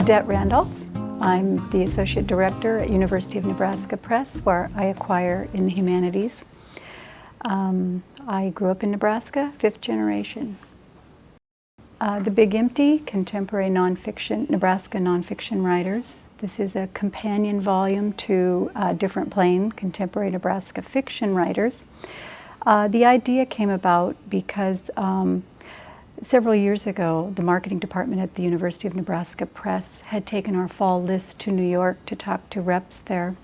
Ladette Randolph. I'm the Associate Director at University of Nebraska Press, where I acquire in the humanities. I grew up in Nebraska, 5th generation. The Big Empty, Contemporary Nonfiction, Nebraska Nonfiction Writers. This is a companion volume to Different Plane, Contemporary Nebraska Fiction Writers. The idea came about because several years ago, the marketing department at the University of Nebraska Press had taken our fall list to New York to talk to reps there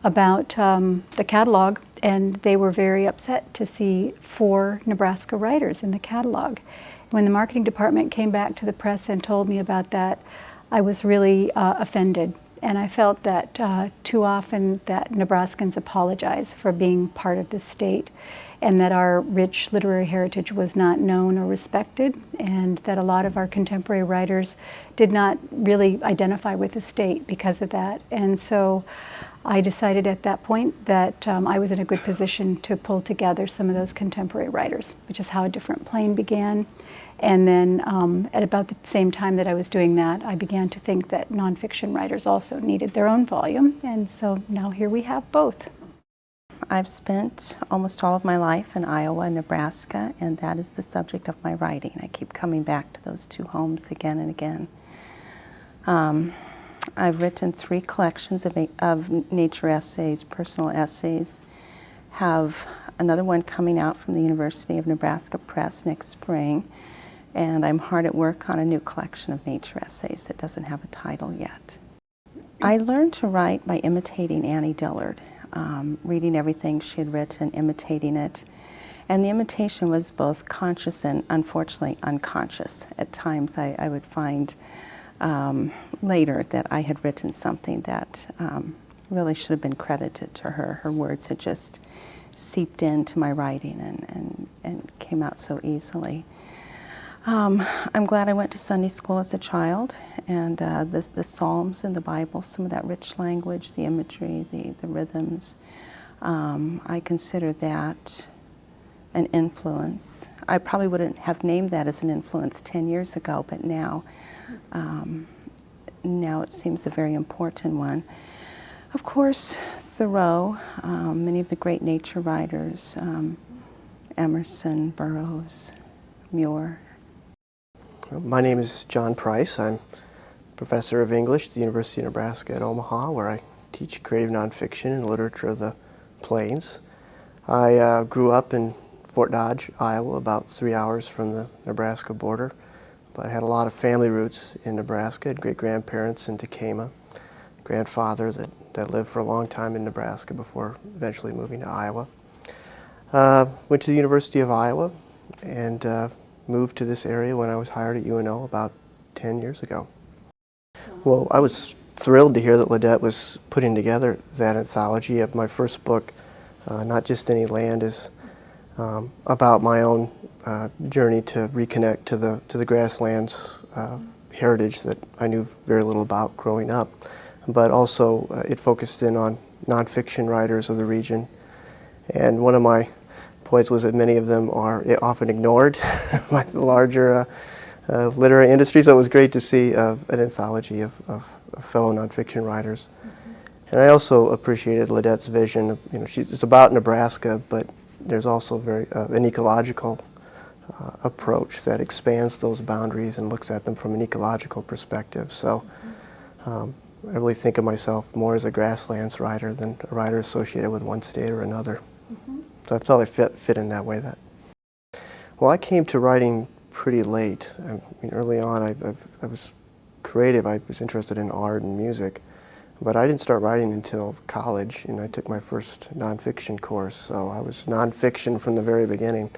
about the catalog, and they were very upset to see 4 Nebraska writers in the catalog. When the marketing department came back to the press and told me about that, I was really offended, and I felt that too often that Nebraskans apologize for being part of the state, and that our rich literary heritage was not known or respected, and that a lot of our contemporary writers did not really identify with the state because of that. And so I decided at that point that I was in a good position to pull together some of those contemporary writers, which is how A Different Plane began. And then at about the same time that I was doing that, I began to think that nonfiction writers also needed their own volume, and so now here we have both. I've spent almost all of my life in Iowa and Nebraska, and that is the subject of my writing. I keep coming back to those 2 homes again and again. I've written 3 collections of nature essays, personal essays. Have another one coming out from the University of Nebraska Press next spring, and I'm hard at work on a new collection of nature essays that doesn't have a title yet. I learned to write by imitating Annie Dillard. Reading everything she had written, imitating it. And the imitation was both conscious and unfortunately unconscious. At times I would find later that I had written something that really should have been credited to her. Her words had just seeped into my writing and came out so easily. I'm glad I went to Sunday school as a child, and the Psalms in the Bible, some of that rich language, the imagery, the rhythms, I consider that an influence. I probably wouldn't have named that as an influence 10 years ago, but now it seems a very important one. Of course, Thoreau, many of the great nature writers, Emerson, Burroughs, Muir. My name is John Price. I'm professor of English at the University of Nebraska at Omaha, where I teach creative nonfiction and literature of the plains. I grew up in Fort Dodge, Iowa, about 3 hours from the Nebraska border, but I had a lot of family roots in Nebraska. I had great-grandparents in Tekamah, grandfather that lived for a long time in Nebraska before eventually moving to Iowa. Went to the University of Iowa and moved to this area when I was hired at UNO about 10 years ago. Well, I was thrilled to hear that Ladette was putting together that anthology of my first book, Not Just Any Land, is about my own journey to reconnect to the grasslands heritage that I knew very little about growing up. But also it focused in on nonfiction writers of the region. And one of my points was that many of them are often ignored by the larger literary industry, so it was great to see an anthology of fellow nonfiction writers. And I also appreciated Ladette's vision. It's about Nebraska, but there's also an ecological approach that expands those boundaries and looks at them from an ecological perspective. So I really think of myself more as a grasslands writer than a writer associated with one state or another. So I felt I fit in that way. Well, I came to writing pretty late. Early on, I was creative. I was interested in art and music, but I didn't start writing until college, and I took my first nonfiction course. So I was nonfiction from the very beginning.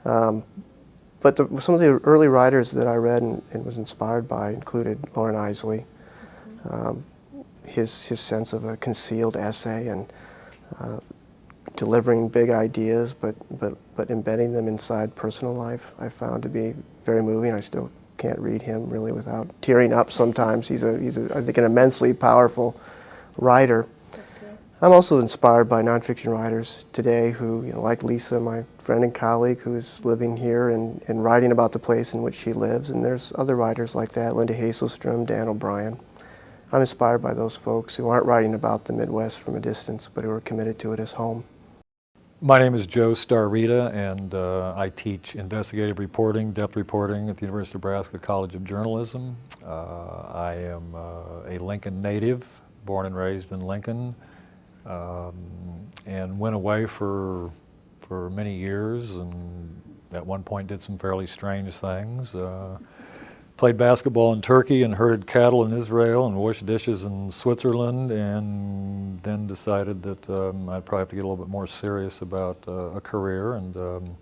But some of the early writers that I read and was inspired by included Loren Eiseley, his sense of a concealed essay and delivering big ideas, but embedding them inside personal life, I found to be very moving. I still can't read him really without tearing up sometimes. He's I think, an immensely powerful writer. I'm also inspired by nonfiction writers today who, like Lisa, my friend and colleague, who's living here and writing about the place in which she lives. And there's other writers like that, Linda Haselstrom, Dan O'Brien. I'm inspired by those folks who aren't writing about the Midwest from a distance, but who are committed to it as home. My name is Joe Starita, and I teach investigative reporting, depth reporting at the University of Nebraska College of Journalism. I am a Lincoln native, born and raised in Lincoln, and went away for many years, and at one point did some fairly strange things. Played basketball in Turkey and herded cattle in Israel and washed dishes in Switzerland, and then decided that I'd probably have to get a little bit more serious about a career. And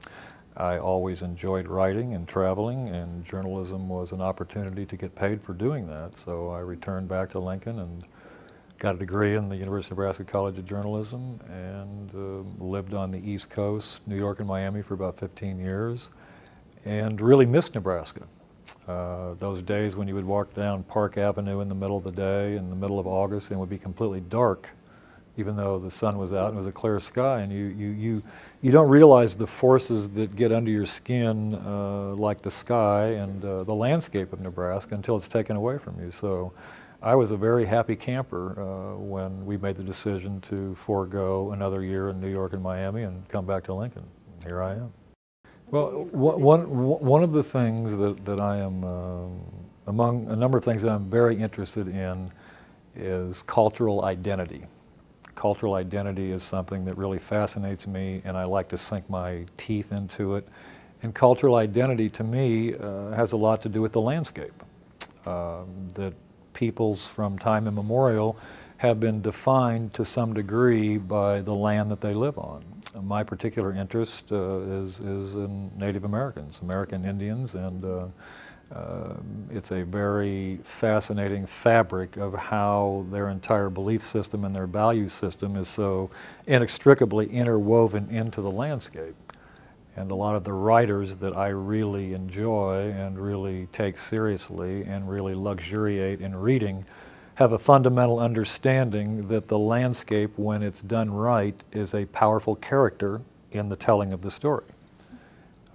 I always enjoyed writing and traveling, and journalism was an opportunity to get paid for doing that. So I returned back to Lincoln and got a degree in the University of Nebraska College of Journalism, and lived on the East Coast, New York and Miami, for about 15 years, and really missed Nebraska. Those days when you would walk down Park Avenue in the middle of the day, in the middle of August, and it would be completely dark, even though the sun was out and it was a clear sky, and you don't realize the forces that get under your skin, like the sky and the landscape of Nebraska, until it's taken away from you. So I was a very happy camper when we made the decision to forego another year in New York and Miami and come back to Lincoln. Here I am. Well, one of the things that I am, among a number of things that I'm very interested in, is cultural identity. Cultural identity is something that really fascinates me, and I like to sink my teeth into it. And cultural identity, to me, has a lot to do with the landscape. That peoples from time immemorial have been defined to some degree by the land that they live on. My particular interest is in Native Americans, American Indians, and it's a very fascinating fabric of how their entire belief system and their value system is so inextricably interwoven into the landscape. And a lot of the writers that I really enjoy and really take seriously and really luxuriate in reading have a fundamental understanding that the landscape, when it's done right, is a powerful character in the telling of the story.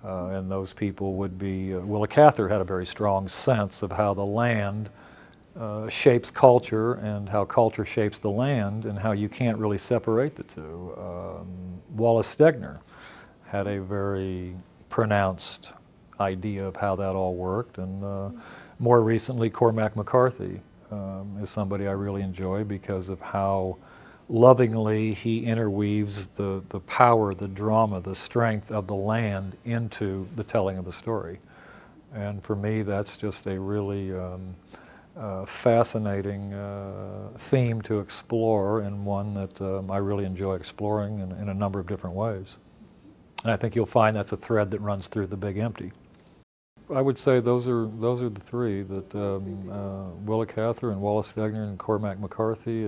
And those people would be, Willa Cather had a very strong sense of how the land shapes culture and how culture shapes the land, and how you can't really separate the two. Wallace Stegner had a very pronounced idea of how that all worked, and more recently Cormac McCarthy is somebody I really enjoy because of how lovingly he interweaves the power, the drama, the strength of the land into the telling of a story. And for me, that's just a really fascinating theme to explore, and one that I really enjoy exploring in a number of different ways. And I think you'll find that's a thread that runs through The Big Empty. I would say those are the three, that Willa Cather and Wallace Stegner and Cormac McCarthy.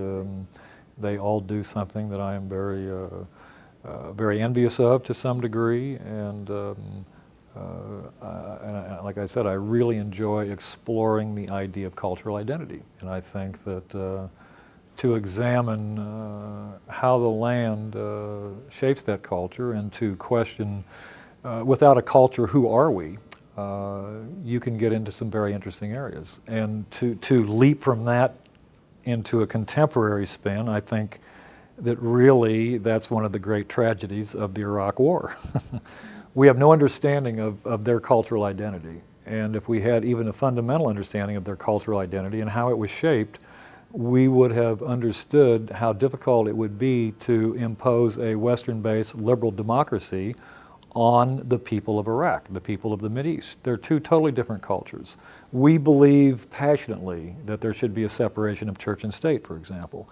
They all do something that I am very envious of to some degree, and like I said, I really enjoy exploring the idea of cultural identity. And I think that to examine how the land shapes that culture, and to question, without a culture, who are we? You can get into some very interesting areas. And to leap from that into a contemporary spin, I think that really that's one of the great tragedies of the Iraq War. We have no understanding of their cultural identity. And if we had even a fundamental understanding of their cultural identity and how it was shaped, we would have understood how difficult it would be to impose a Western-based liberal democracy on the people of Iraq, the people of the Mideast. They're two totally different cultures. We believe passionately that there should be a separation of church and state, for example.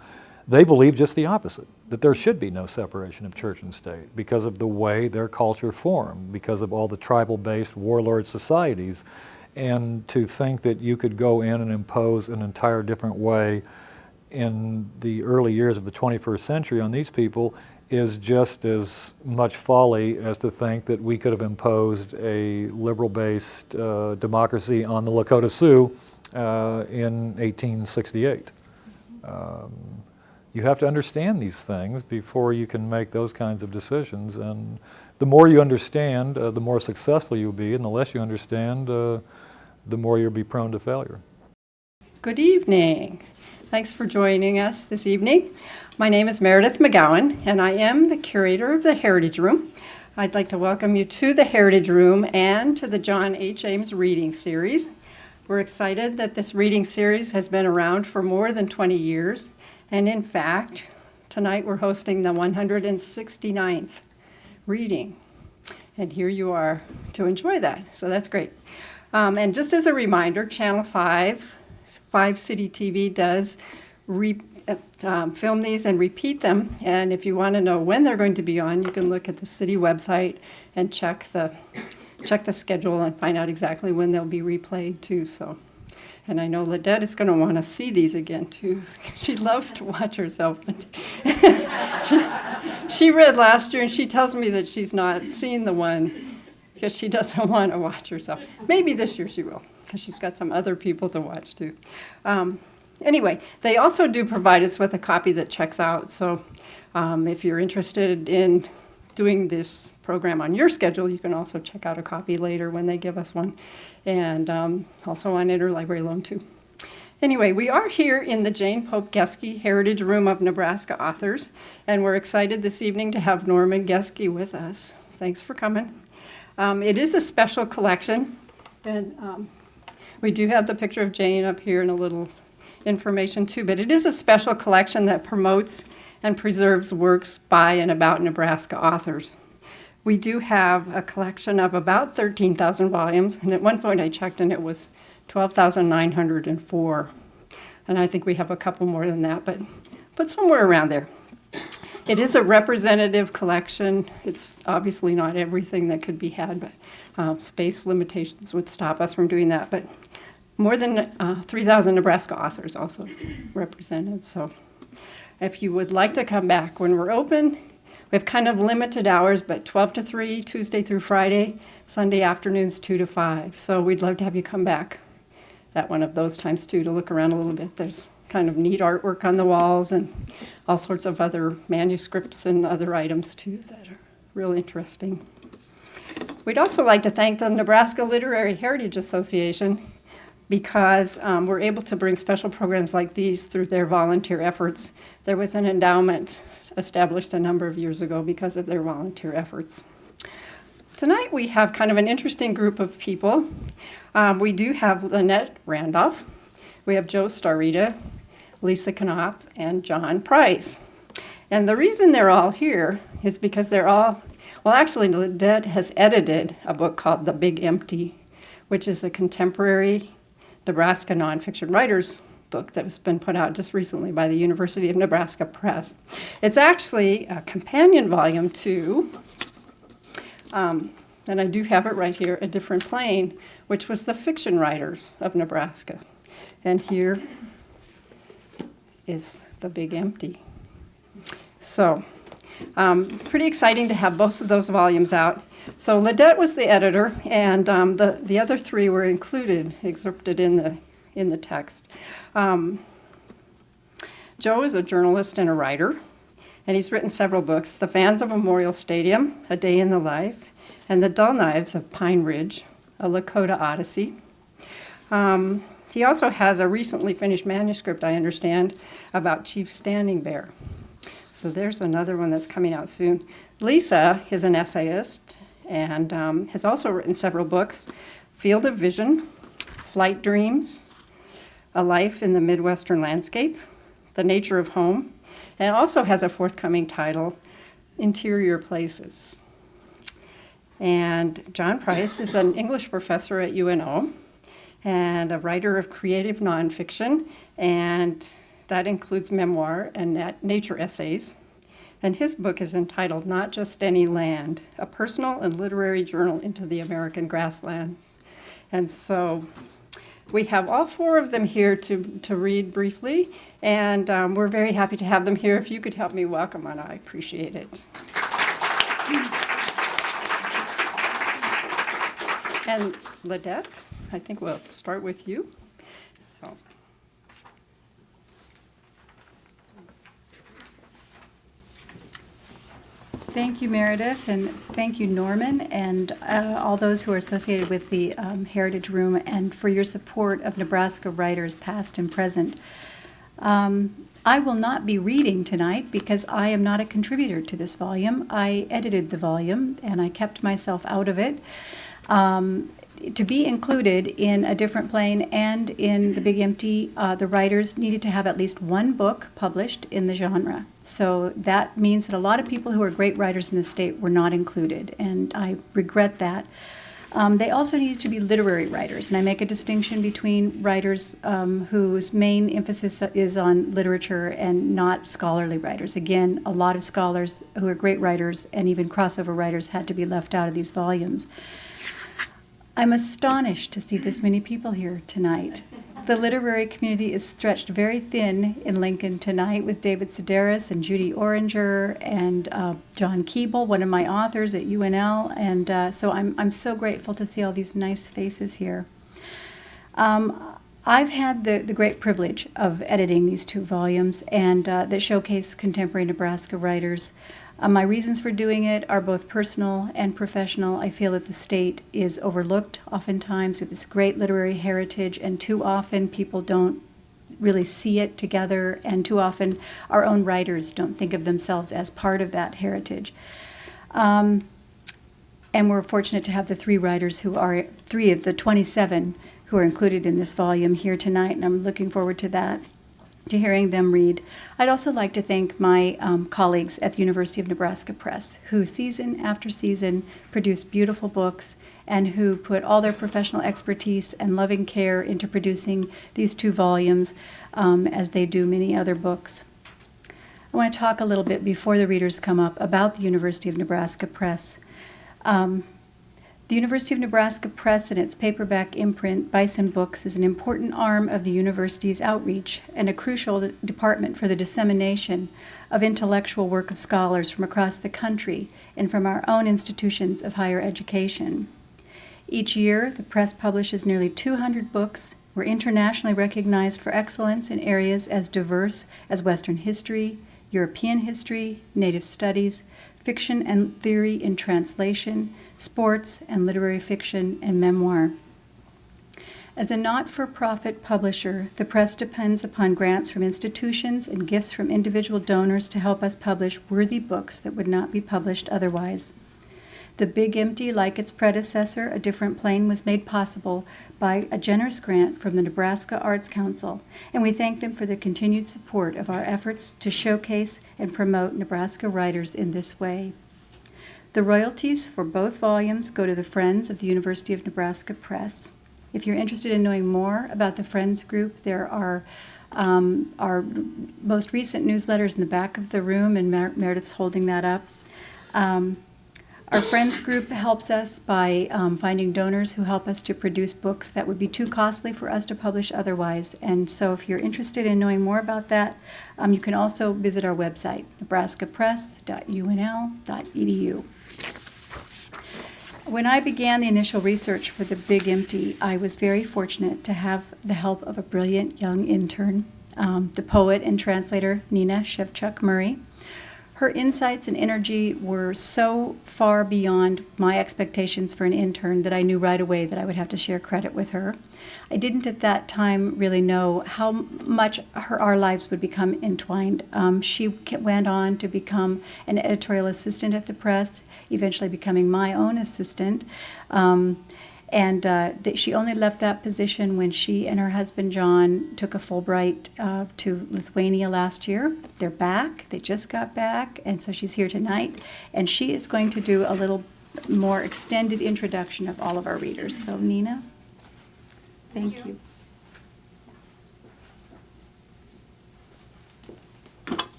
They believe just the opposite, that there should be no separation of church and state because of the way their culture formed, because of all the tribal-based warlord societies. And to think that you could go in and impose an entire different way in the early years of the 21st century on these people is just as much folly as to think that we could have imposed a liberal-based democracy on the Lakota Sioux in 1868. you have to understand these things before you can make those kinds of decisions. And the more you understand, the more successful you'll be, and the less you understand, the more you'll be prone to failure. Good evening. Thanks for joining us this evening. My name is Meredith McGowan, and I am the curator of the Heritage Room. I'd like to welcome you to the Heritage Room and to the John H. Ames reading series. We're excited that this reading series has been around for more than 20 years, and in fact, tonight we're hosting the 169th reading. And here you are to enjoy that, so that's great. And just as a reminder, Channel 5 City TV does film these and repeat them, and if you want to know when they're going to be on, you can look at the city website and check the schedule and find out exactly when they'll be replayed too. So, and I know Ladette is going to want to see these again too. She loves to watch herself. She read last year, and she tells me that she's not seen the one because she doesn't want to watch herself. Maybe this year she will, because she's got some other people to watch too. Anyway, they also do provide us with a copy that checks out. So if you're interested in doing this program on your schedule, you can also check out a copy later when they give us one, and also on interlibrary loan too. Anyway, we are here in the Jane Pope Geske Heritage Room of Nebraska Authors, and we're excited this evening to have Norman Geske with us. Thanks for coming. It is a special collection, and we do have the picture of Jane up here and a little information too, but it is a special collection that promotes and preserves works by and about Nebraska authors. We do have a collection of about 13,000 volumes, and at one point I checked and it was 12,904. And I think we have a couple more than that, but somewhere around there. It is a representative collection. It's obviously not everything that could be had, but space limitations would stop us from doing that. But more than 3,000 Nebraska authors also represented. So if you would like to come back when we're open, we have kind of limited hours, but 12 to 3, Tuesday through Friday, Sunday afternoons 2 to 5. So we'd love to have you come back at one of those times too, to look around a little bit. There's kind of neat artwork on the walls and all sorts of other manuscripts and other items too that are real interesting. We'd also like to thank the Nebraska Literary Heritage Association, because we're able to bring special programs like these through their volunteer efforts. There was an endowment established a number of years ago because of their volunteer efforts. Tonight we have kind of an interesting group of people. We do have Ladette Randolph, we have Joe Starita, Lisa Knopp, and John Price. And the reason they're all here is because they're all, well actually Ladette has edited a book called The Big Empty, which is a contemporary Nebraska Nonfiction Writers book that has been put out just recently by the University of Nebraska Press. It's actually a companion volume to, and I do have it right here, A Different Plane, which was the fiction writers of Nebraska. And here is The Big Empty. So, pretty exciting to have both of those volumes out. So Ladette was the editor, and the other three were excerpted in the text. Joe is a journalist and a writer, and he's written several books: The Fans of Memorial Stadium, A Day in the Life, and The Dull Knives of Pine Ridge, a Lakota Odyssey. He also has a recently finished manuscript, I understand, about Chief Standing Bear. So there's another one that's coming out soon. Lisa is an essayist and has also written several books: Field of Vision, Flight Dreams, A Life in the Midwestern Landscape, The Nature of Home, and also has a forthcoming title, Interior Places. And John Price is an English professor at UNO and a writer of creative nonfiction, and that includes memoir and nature essays. And his book is entitled Not Just Any Land, a personal and literary journal into the American grasslands. And so we have all four of them here to read briefly, and we're very happy to have them here. If you could help me welcome them, I appreciate it. And Ladette, I think we'll start with you. So. Thank you, Meredith, and thank you, Norman, and all those who are associated with the Heritage Room, and for your support of Nebraska writers, past and present. I will not be reading tonight because I am not a contributor to this volume. I edited the volume, and I kept myself out of it. To be included in A Different Plane and in The Big Empty, the writers needed to have at least one book published in the genre. So that means that a lot of people who are great writers in the state were not included, and I regret that. They also needed to be literary writers, and I make a distinction between writers whose main emphasis is on literature and not scholarly writers. Again, a lot of scholars who are great writers and even crossover writers had to be left out of these volumes. I'm astonished to see this many people here tonight. The literary community is stretched very thin in Lincoln tonight with David Sedaris and Judy Oringer and John Keeble, one of my authors at UNL, and so I'm so grateful to see all these nice faces here. I've had the great privilege of editing these two volumes and that showcase contemporary Nebraska writers. My reasons for doing it are both personal and professional. I feel that the state is overlooked oftentimes with this great literary heritage, and too often people don't really see it together, and too often our own writers don't think of themselves as part of that heritage. And we're fortunate to have the three writers who are, 3 of the 27 who are included in this volume here tonight, and I'm looking forward to that, to hearing them read. I'd also like to thank my colleagues at the University of Nebraska Press, who season after season produce beautiful books and who put all their professional expertise and loving care into producing these 2 volumes, as they do many other books. I want to talk a little bit before the readers come up about the University of Nebraska Press. The University of Nebraska Press and its paperback imprint, Bison Books, is an important arm of the university's outreach and a crucial department for the dissemination of intellectual work of scholars from across the country and from our own institutions of higher education. Each year, the press publishes nearly 200 books. We're internationally recognized for excellence in areas as diverse as Western history, European history, Native studies, fiction and theory in translation, sports and literary fiction, and memoir. As a not-for-profit publisher, the press depends upon grants from institutions and gifts from individual donors to help us publish worthy books that would not be published otherwise. The Big Empty, like its predecessor, A Different Plane, was made possible by a generous grant from the Nebraska Arts Council, and we thank them for the continued support of our efforts to showcase and promote Nebraska writers in this way. The royalties for both volumes go to the Friends of the University of Nebraska Press. If you're interested in knowing more about the Friends group, there are our most recent newsletters in the back of the room, and Meredith's holding that up. Our Friends group helps us by finding donors who help us to produce books that would be too costly for us to publish otherwise. And so if you're interested in knowing more about that, you can also visit our website, nebraskapress.unl.edu. When I began the initial research for The Big Empty, I was very fortunate to have the help of a brilliant young intern, the poet and translator Nina Shevchuk-Murray. Her insights and energy were so far beyond my expectations for an intern that I knew right away that I would have to share credit with her. I didn't at that time really know how much our lives would become entwined. She went on to become an editorial assistant at the press, eventually becoming my own assistant. She only left that position when she and her husband John took a Fulbright to Lithuania last year. They're back. They just got back, and so she's here tonight. And she is going to do a little more extended introduction of all of our readers. So Nina, thank you.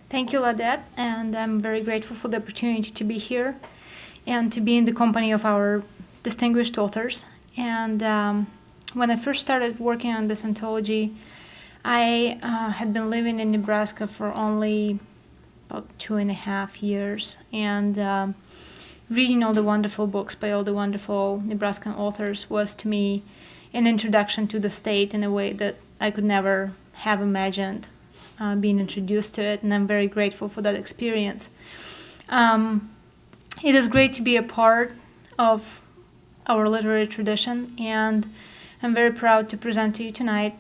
Thank you, Ladette, and I'm very grateful for the opportunity to be here and to be in the company of our distinguished authors. And when I first started working on this anthology, I had been living in Nebraska for only about 2.5 years, and reading all the wonderful books by all the wonderful Nebraskan authors was to me an introduction to the state in a way that I could never have imagined being introduced to it, and I'm very grateful for that experience. It is great to be a part of our literary tradition, and I'm very proud to present to you tonight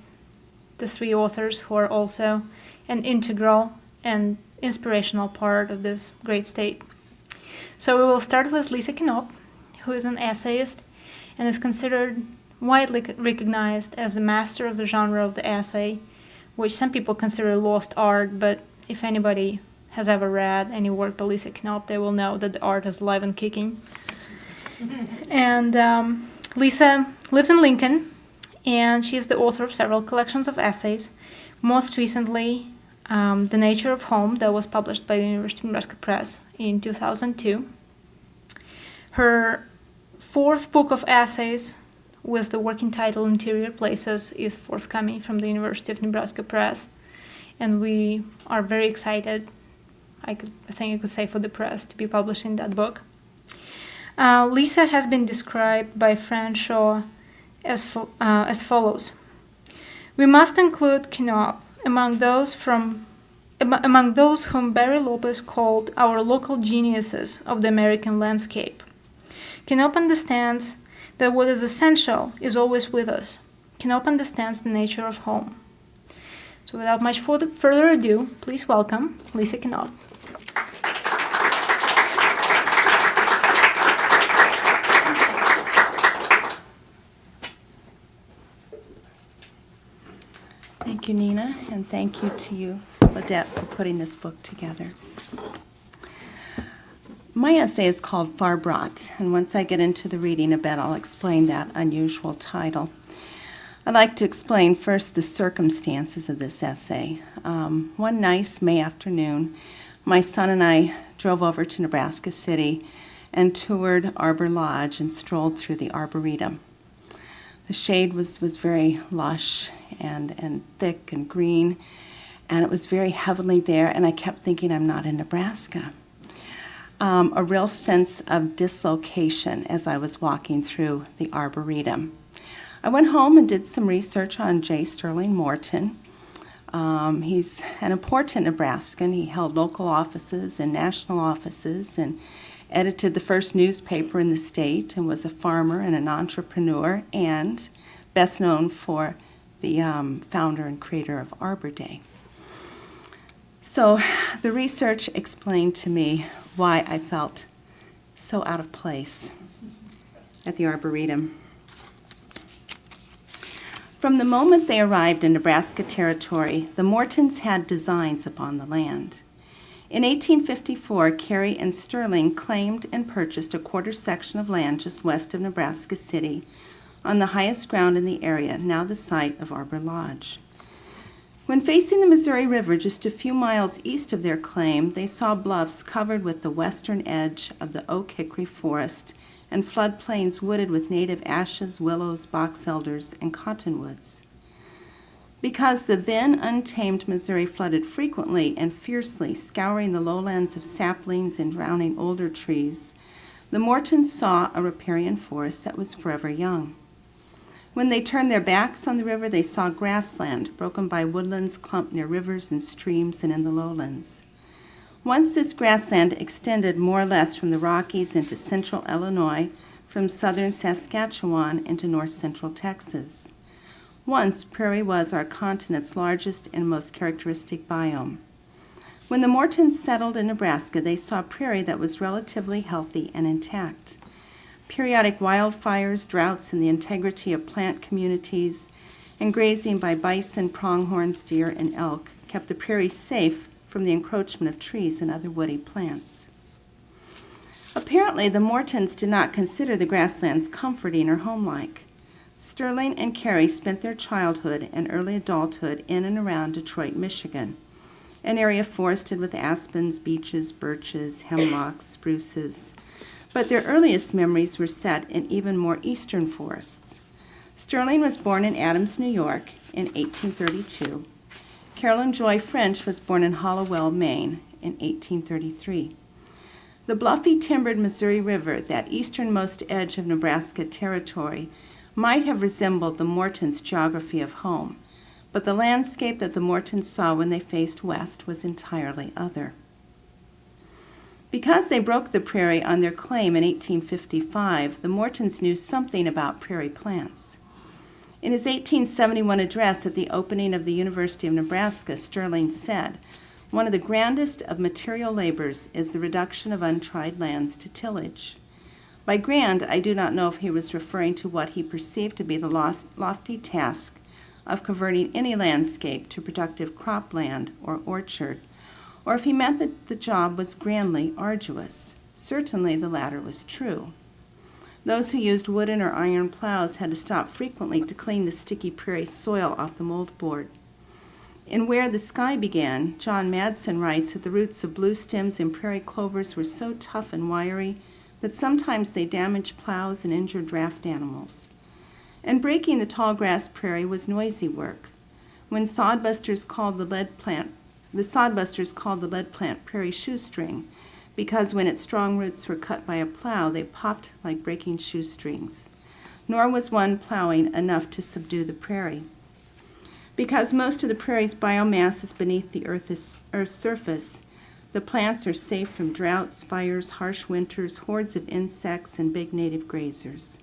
the three authors who are also an integral and inspirational part of this great state. So we will start with Lisa Knopp, who is an essayist and is considered widely recognized as a master of the genre of the essay, which some people consider lost art, but if anybody has ever read any work by Lisa Knopp, they will know that the art is alive and kicking. And Lisa lives in Lincoln, and she is the author of several collections of essays. Most recently, The Nature of Home, that was published by the University of Nebraska Press in 2002. Her fourth book of essays, with the working title Interior Places, is forthcoming from the University of Nebraska Press, and we are very excited, I think I could say, for the press to be publishing that book. Lisa has been described by Fran Shaw as follows. We must include Knopp among those whom Barry Lopez called our local geniuses of the American landscape. Knopp understands that what is essential is always with us. Knopp understands the nature of home. So without much further ado, please welcome Lisa Knopp. Thank you, Nina, and thank you to you, Ladette, for putting this book together. My essay is called Far Brought, and once I get into the reading a bit, I'll explain that unusual title. I'd like to explain first the circumstances of this essay. One nice May afternoon, my son and I drove over to Nebraska City and toured Arbor Lodge and strolled through the Arboretum. The shade was very lush and thick and green, and it was very heavenly there, and I kept thinking, I'm not in Nebraska. A real sense of dislocation as I was walking through the Arboretum. I went home and did some research on J. Sterling Morton. He's an important Nebraskan. He held local offices and national offices and edited the first newspaper in the state and was a farmer and an entrepreneur and best known for the founder and creator of Arbor Day. So the research explained to me why I felt so out of place at the Arboretum. From the moment they arrived in Nebraska territory, the Mortons had designs upon the land. In 1854, Carey and Sterling claimed and purchased a quarter section of land just west of Nebraska City on the highest ground in the area, now the site of Arbor Lodge. When facing the Missouri River just a few miles east of their claim, they saw bluffs covered with the western edge of the oak hickory forest and floodplains wooded with native ashes, willows, box elders, and cottonwoods. Because the then untamed Missouri flooded frequently and fiercely, scouring the lowlands of saplings and drowning older trees, the Mortons saw a riparian forest that was forever young. When they turned their backs on the river, they saw grassland broken by woodlands clumped near rivers and streams and in the lowlands. Once this grassland extended more or less from the Rockies into central Illinois, from southern Saskatchewan into north-central Texas. Once, prairie was our continent's largest and most characteristic biome. When the Mortons settled in Nebraska, they saw prairie that was relatively healthy and intact. Periodic wildfires, droughts, and the integrity of plant communities, and grazing by bison, pronghorns, deer, and elk kept the prairie safe from the encroachment of trees and other woody plants. Apparently, the Mortons did not consider the grasslands comforting or homelike. Sterling and Carey spent their childhood and early adulthood in and around Detroit, Michigan, an area forested with aspens, beeches, birches, hemlocks, spruces. But their earliest memories were set in even more eastern forests. Sterling was born in Ames, New York in 1832. Carolyn Joy French was born in Hallowell, Maine in 1833. The bluffy timbered Missouri River, that easternmost edge of Nebraska territory, might have resembled the Mortons' geography of home, But the landscape that the Mortons saw when they faced west was entirely other. Because they broke the prairie on their claim in 1855, the Mortons knew something about prairie plants. In his 1871 address at the opening of the University of Nebraska, Sterling said, "One of the grandest of material labors is the reduction of untried lands to tillage." By grand, I do not know if he was referring to what he perceived to be the lofty task of converting any landscape to productive cropland or orchard, or if he meant that the job was grandly arduous. Certainly the latter was true. Those who used wooden or iron plows had to stop frequently to clean the sticky prairie soil off the moldboard. In Where the Sky Began, John Madsen writes that the roots of blue stems and prairie clovers were so tough and wiry that sometimes they damaged plows and injured draft animals. And breaking the tall grass prairie was noisy work. When sodbusters called the lead plant prairie shoestring, because when its strong roots were cut by a plow, they popped like breaking shoestrings. Nor was one plowing enough to subdue the prairie. Because most of the prairie's biomass is beneath the Earth's surface, the plants are safe from droughts, fires, harsh winters, hordes of insects, and big native grazers.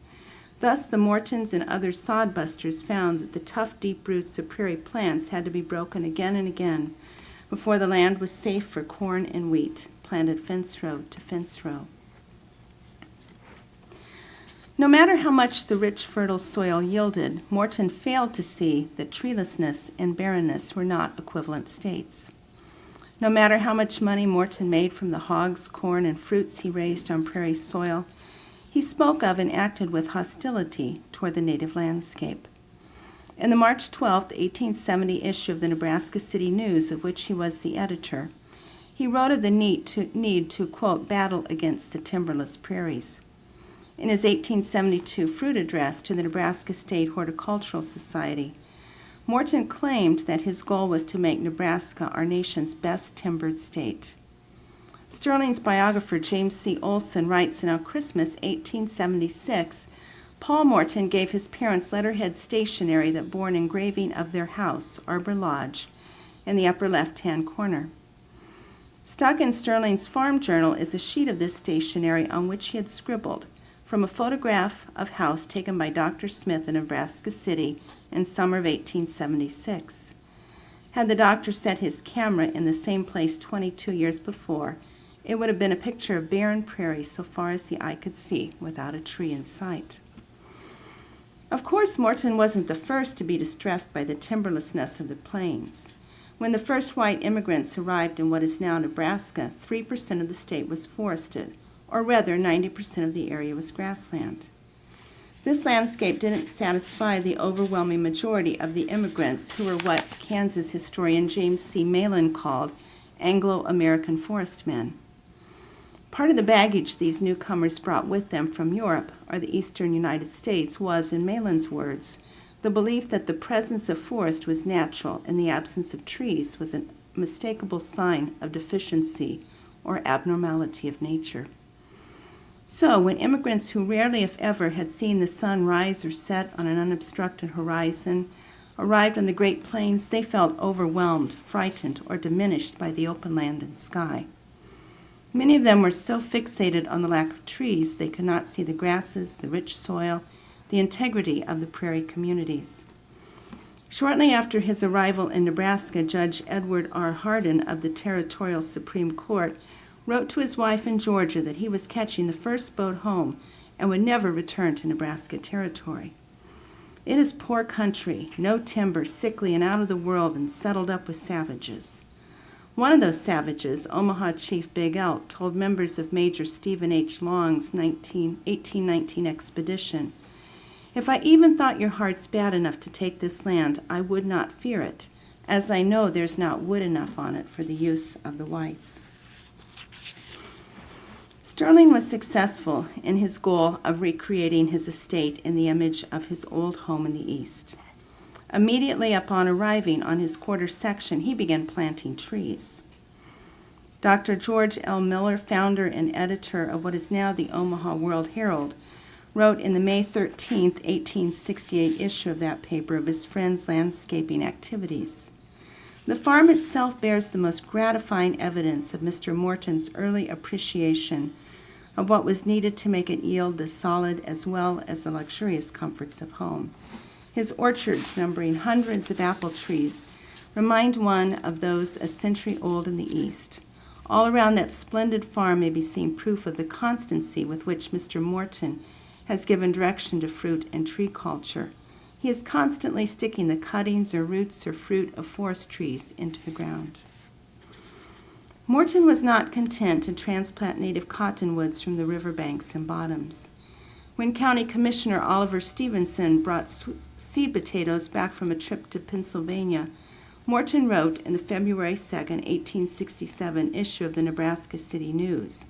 Thus, the Mortons and other sodbusters found that the tough, deep roots of prairie plants had to be broken again and again before the land was safe for corn and wheat, planted fence row to fence row. No matter how much the rich, fertile soil yielded, Morton failed to see that treelessness and barrenness were not equivalent states. No matter how much money Morton made from the hogs, corn, and fruits he raised on prairie soil, he spoke of and acted with hostility toward the native landscape. In the March 12, 1870 issue of the Nebraska City News, of which he was the editor, he wrote of the need to, quote, battle against the timberless prairies. In his 1872 fruit address to the Nebraska State Horticultural Society, Morton claimed that his goal was to make Nebraska our nation's best timbered state. Sterling's biographer James C. Olson writes in On Christmas 1876, Paul Morton gave his parents letterhead stationery that bore an engraving of their house, Arbor Lodge, in the upper left-hand corner. Stuck in Sterling's farm journal is a sheet of this stationery on which he had scribbled from a photograph of house taken by Dr. Smith in Nebraska City in summer of 1876. Had the doctor set his camera in the same place 22 years before, it would have been a picture of barren prairie so far as the eye could see, without a tree in sight. Of course, Morton wasn't the first to be distressed by the timberlessness of the plains. When the first white immigrants arrived in what is now Nebraska, 3% of the state was forested, or rather 90% of the area was grassland. This landscape didn't satisfy the overwhelming majority of the immigrants, who were what Kansas historian James C. Malin called Anglo-American forest men. Part of the baggage these newcomers brought with them from Europe or the eastern United States was, in Malin's words, the belief that the presence of forest was natural and the absence of trees was a unmistakable sign of deficiency or abnormality of nature. So, when immigrants who rarely, if ever, had seen the sun rise or set on an unobstructed horizon arrived on the Great Plains, they felt overwhelmed, frightened, or diminished by the open land and sky. Many of them were so fixated on the lack of trees they could not see the grasses, the rich soil, the integrity of the prairie communities. Shortly after his arrival in Nebraska, Judge Edward R. Hardin of the Territorial Supreme Court wrote to his wife in Georgia that he was catching the first boat home and would never return to Nebraska territory. It is poor country, no timber, sickly and out of the world and settled up with savages. One of those savages, Omaha Chief Big Elk, told members of Major Stephen H. Long's 1819 expedition, "If I even thought your heart's bad enough to take this land, I would not fear it, as I know there's not wood enough on it for the use of the whites." Sterling was successful in his goal of recreating his estate in the image of his old home in the East. Immediately upon arriving on his quarter section, he began planting trees. Dr. George L. Miller, founder and editor of what is now the Omaha World Herald, wrote in the May 13, 1868 issue of that paper of his friend's landscaping activities. The farm itself bears the most gratifying evidence of Mr. Morton's early appreciation of what was needed to make it yield the solid as well as the luxurious comforts of home. His orchards, numbering hundreds of apple trees, remind one of those a century old in the East. All around that splendid farm may be seen proof of the constancy with which Mr. Morton has given direction to fruit and tree culture. He is constantly sticking the cuttings or roots or fruit of forest trees into the ground. Morton was not content to transplant native cottonwoods from the riverbanks and bottoms. When County Commissioner Oliver Stevenson brought seed potatoes back from a trip to Pennsylvania, Morton wrote in the February 2, 1867 issue of the Nebraska City News,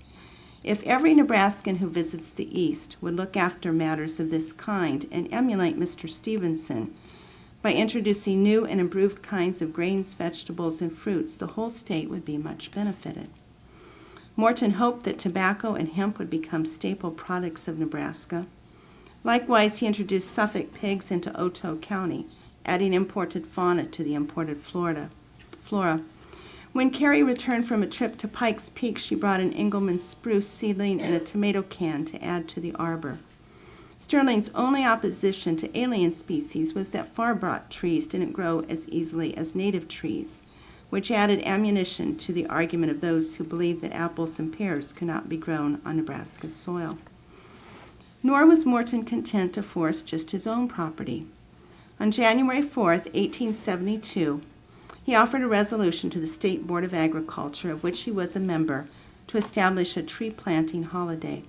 "If every Nebraskan who visits the East would look after matters of this kind and emulate Mr. Stevenson by introducing new and improved kinds of grains, vegetables, and fruits, the whole state would be much benefited." Morton hoped that tobacco and hemp would become staple products of Nebraska. Likewise, he introduced Suffolk pigs into Otoe County, adding imported fauna to the imported flora. When Carrie returned from a trip to Pikes Peak, she brought an Engelmann spruce seedling and a tomato can to add to the arbor. Sterling's only opposition to alien species was that far-brought trees didn't grow as easily as native trees, which added ammunition to the argument of those who believed that apples and pears could not be grown on Nebraska soil. Nor was Morton content to forest just his own property. On January 4, 1872, he offered a resolution to the State Board of Agriculture, of which he was a member, to establish a tree planting holiday.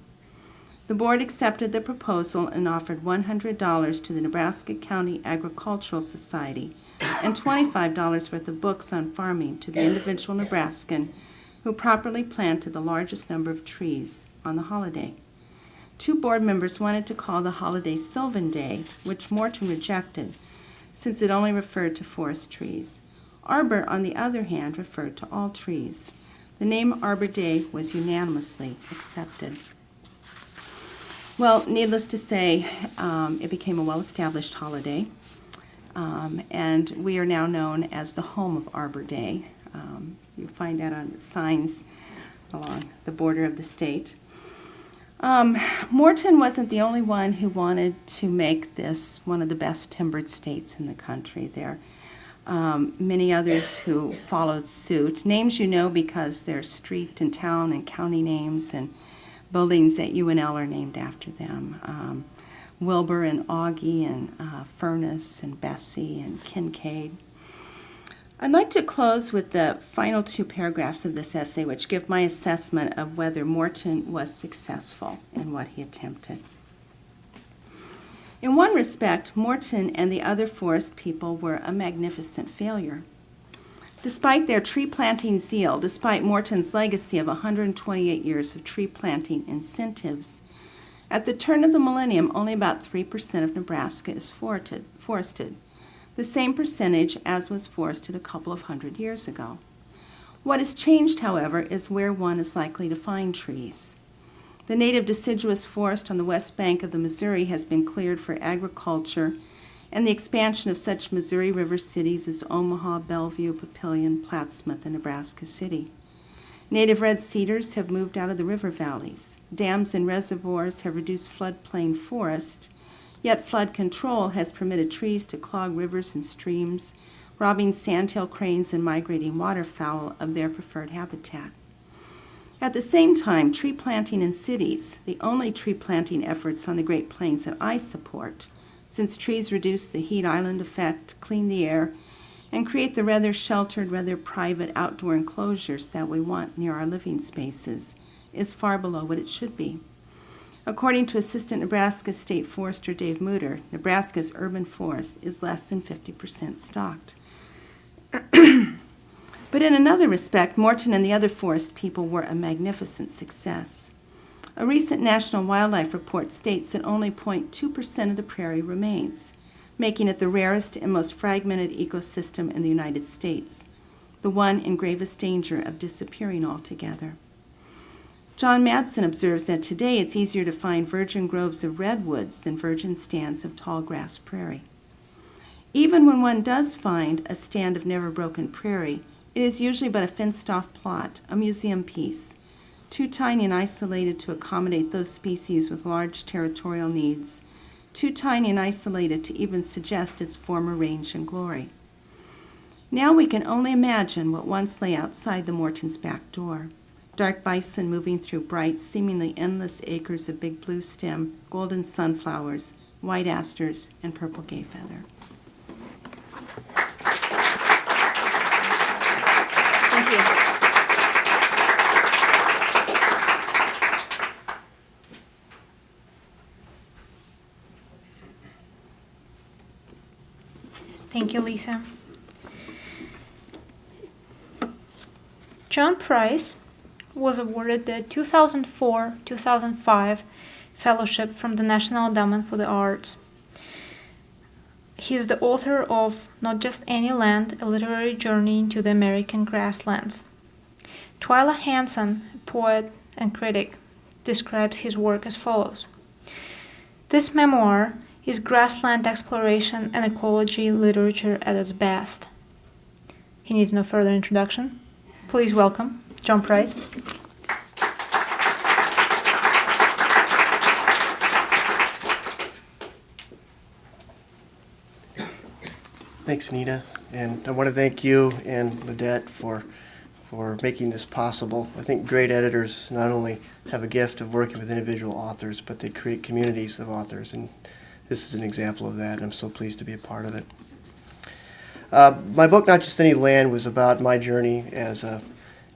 The board accepted the proposal and offered $100 to the Nebraska County Agricultural Society and $25 worth of books on farming to the individual Nebraskan who properly planted the largest number of trees on the holiday. 2 board members wanted to call the holiday Sylvan Day, which Morton rejected, since it only referred to forest trees. Arbor, on the other hand, referred to all trees. The name Arbor Day was unanimously accepted. Well, needless to say, it became a well-established holiday, and we are now known as the home of Arbor Day. You find that on signs along the border of the state. Morton wasn't the only one who wanted to make this one of the best timbered states in the country. There are many others who followed suit. Names you know because they're street and town and county names, and buildings at UNL are named after them. Wilbur and Augie and Furnace and Bessie and Kincaid. I'd like to close with the final 2 paragraphs of this essay, which give my assessment of whether Morton was successful in what he attempted. In one respect, Morton and the other forest people were a magnificent failure. Despite their tree planting zeal, despite Morton's legacy of 128 years of tree planting incentives, at the turn of the millennium, only about 3% of Nebraska is forested, the same percentage as was forested a couple of hundred years ago. What has changed, however, is where one is likely to find trees. The native deciduous forest on the west bank of the Missouri has been cleared for agriculture and the expansion of such Missouri River cities as Omaha, Bellevue, Papillion, Plattsmouth, and Nebraska City. Native red cedars have moved out of the river valleys. Dams and reservoirs have reduced floodplain forest, yet flood control has permitted trees to clog rivers and streams, robbing sandhill cranes and migrating waterfowl of their preferred habitat. At the same time, tree planting in cities, the only tree planting efforts on the Great Plains that I support, since trees reduce the heat island effect, clean the air, and create the rather sheltered, rather private outdoor enclosures that we want near our living spaces, is far below what it should be. According to Assistant Nebraska State Forester Dave Mutter, Nebraska's urban forest is less than 50% stocked. But in another respect, Morton and the other forest people were a magnificent success. A recent National Wildlife Report states that only 0.2% of the prairie remains, making it the rarest and most fragmented ecosystem in the United States, the one in gravest danger of disappearing altogether. John Madsen observes that today it's easier to find virgin groves of redwoods than virgin stands of tall grass prairie. Even when one does find a stand of never-broken prairie, it is usually but a fenced-off plot, a museum piece, too tiny and isolated to accommodate those species with large territorial needs, too tiny and isolated to even suggest its former range and glory. Now we can only imagine what once lay outside the Mortons' back door. Dark bison moving through bright, seemingly endless acres of big blue stem, golden sunflowers, white asters, and purple gayfeather. Thank you. Thank you, Lisa. John Price was awarded the 2004-2005 fellowship from the National Endowment for the Arts. He is the author of Not Just Any Land, A Literary Journey into the American Grasslands. Twyla Hanson, a poet and critic, describes his work as follows. This memoir is grassland exploration and ecology literature at its best. He needs no further introduction. Please welcome John Price. Thanks, Nita, and I want to thank you and Ladette for making this possible. I think great editors not only have a gift of working with individual authors, but they create communities of authors, and this is an example of that, and I'm so pleased to be a part of it. My book, Not Just Any Land, was about my journey as a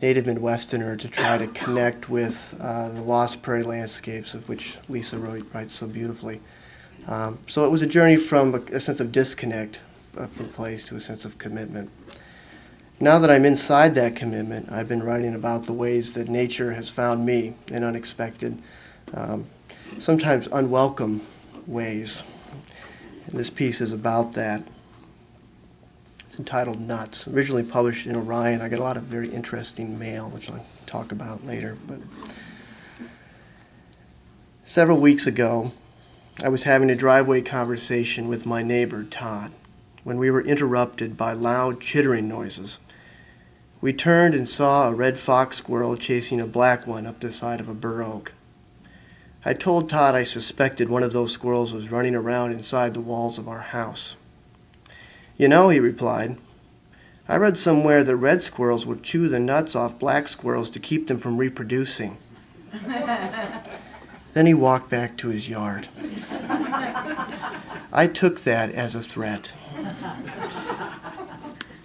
native Midwesterner to try to connect with the lost prairie landscapes of which Lisa writes so beautifully. So it was a journey from a sense of disconnect from place to a sense of commitment. Now that I'm inside that commitment, I've been writing about the ways that nature has found me in unexpected, sometimes unwelcome ways. And this piece is about that. It's entitled Nuts. Originally published in Orion. I got a lot of very interesting mail, which I'll talk about later. But several weeks ago, I was having a driveway conversation with my neighbor, Todd, when we were interrupted by loud chittering noises. We turned and saw a red fox squirrel chasing a black one up the side of a bur oak. I told Todd I suspected one of those squirrels was running around inside the walls of our house. You know, he replied, I read somewhere that red squirrels would chew the nuts off black squirrels to keep them from reproducing. Then he walked back to his yard. I took that as a threat.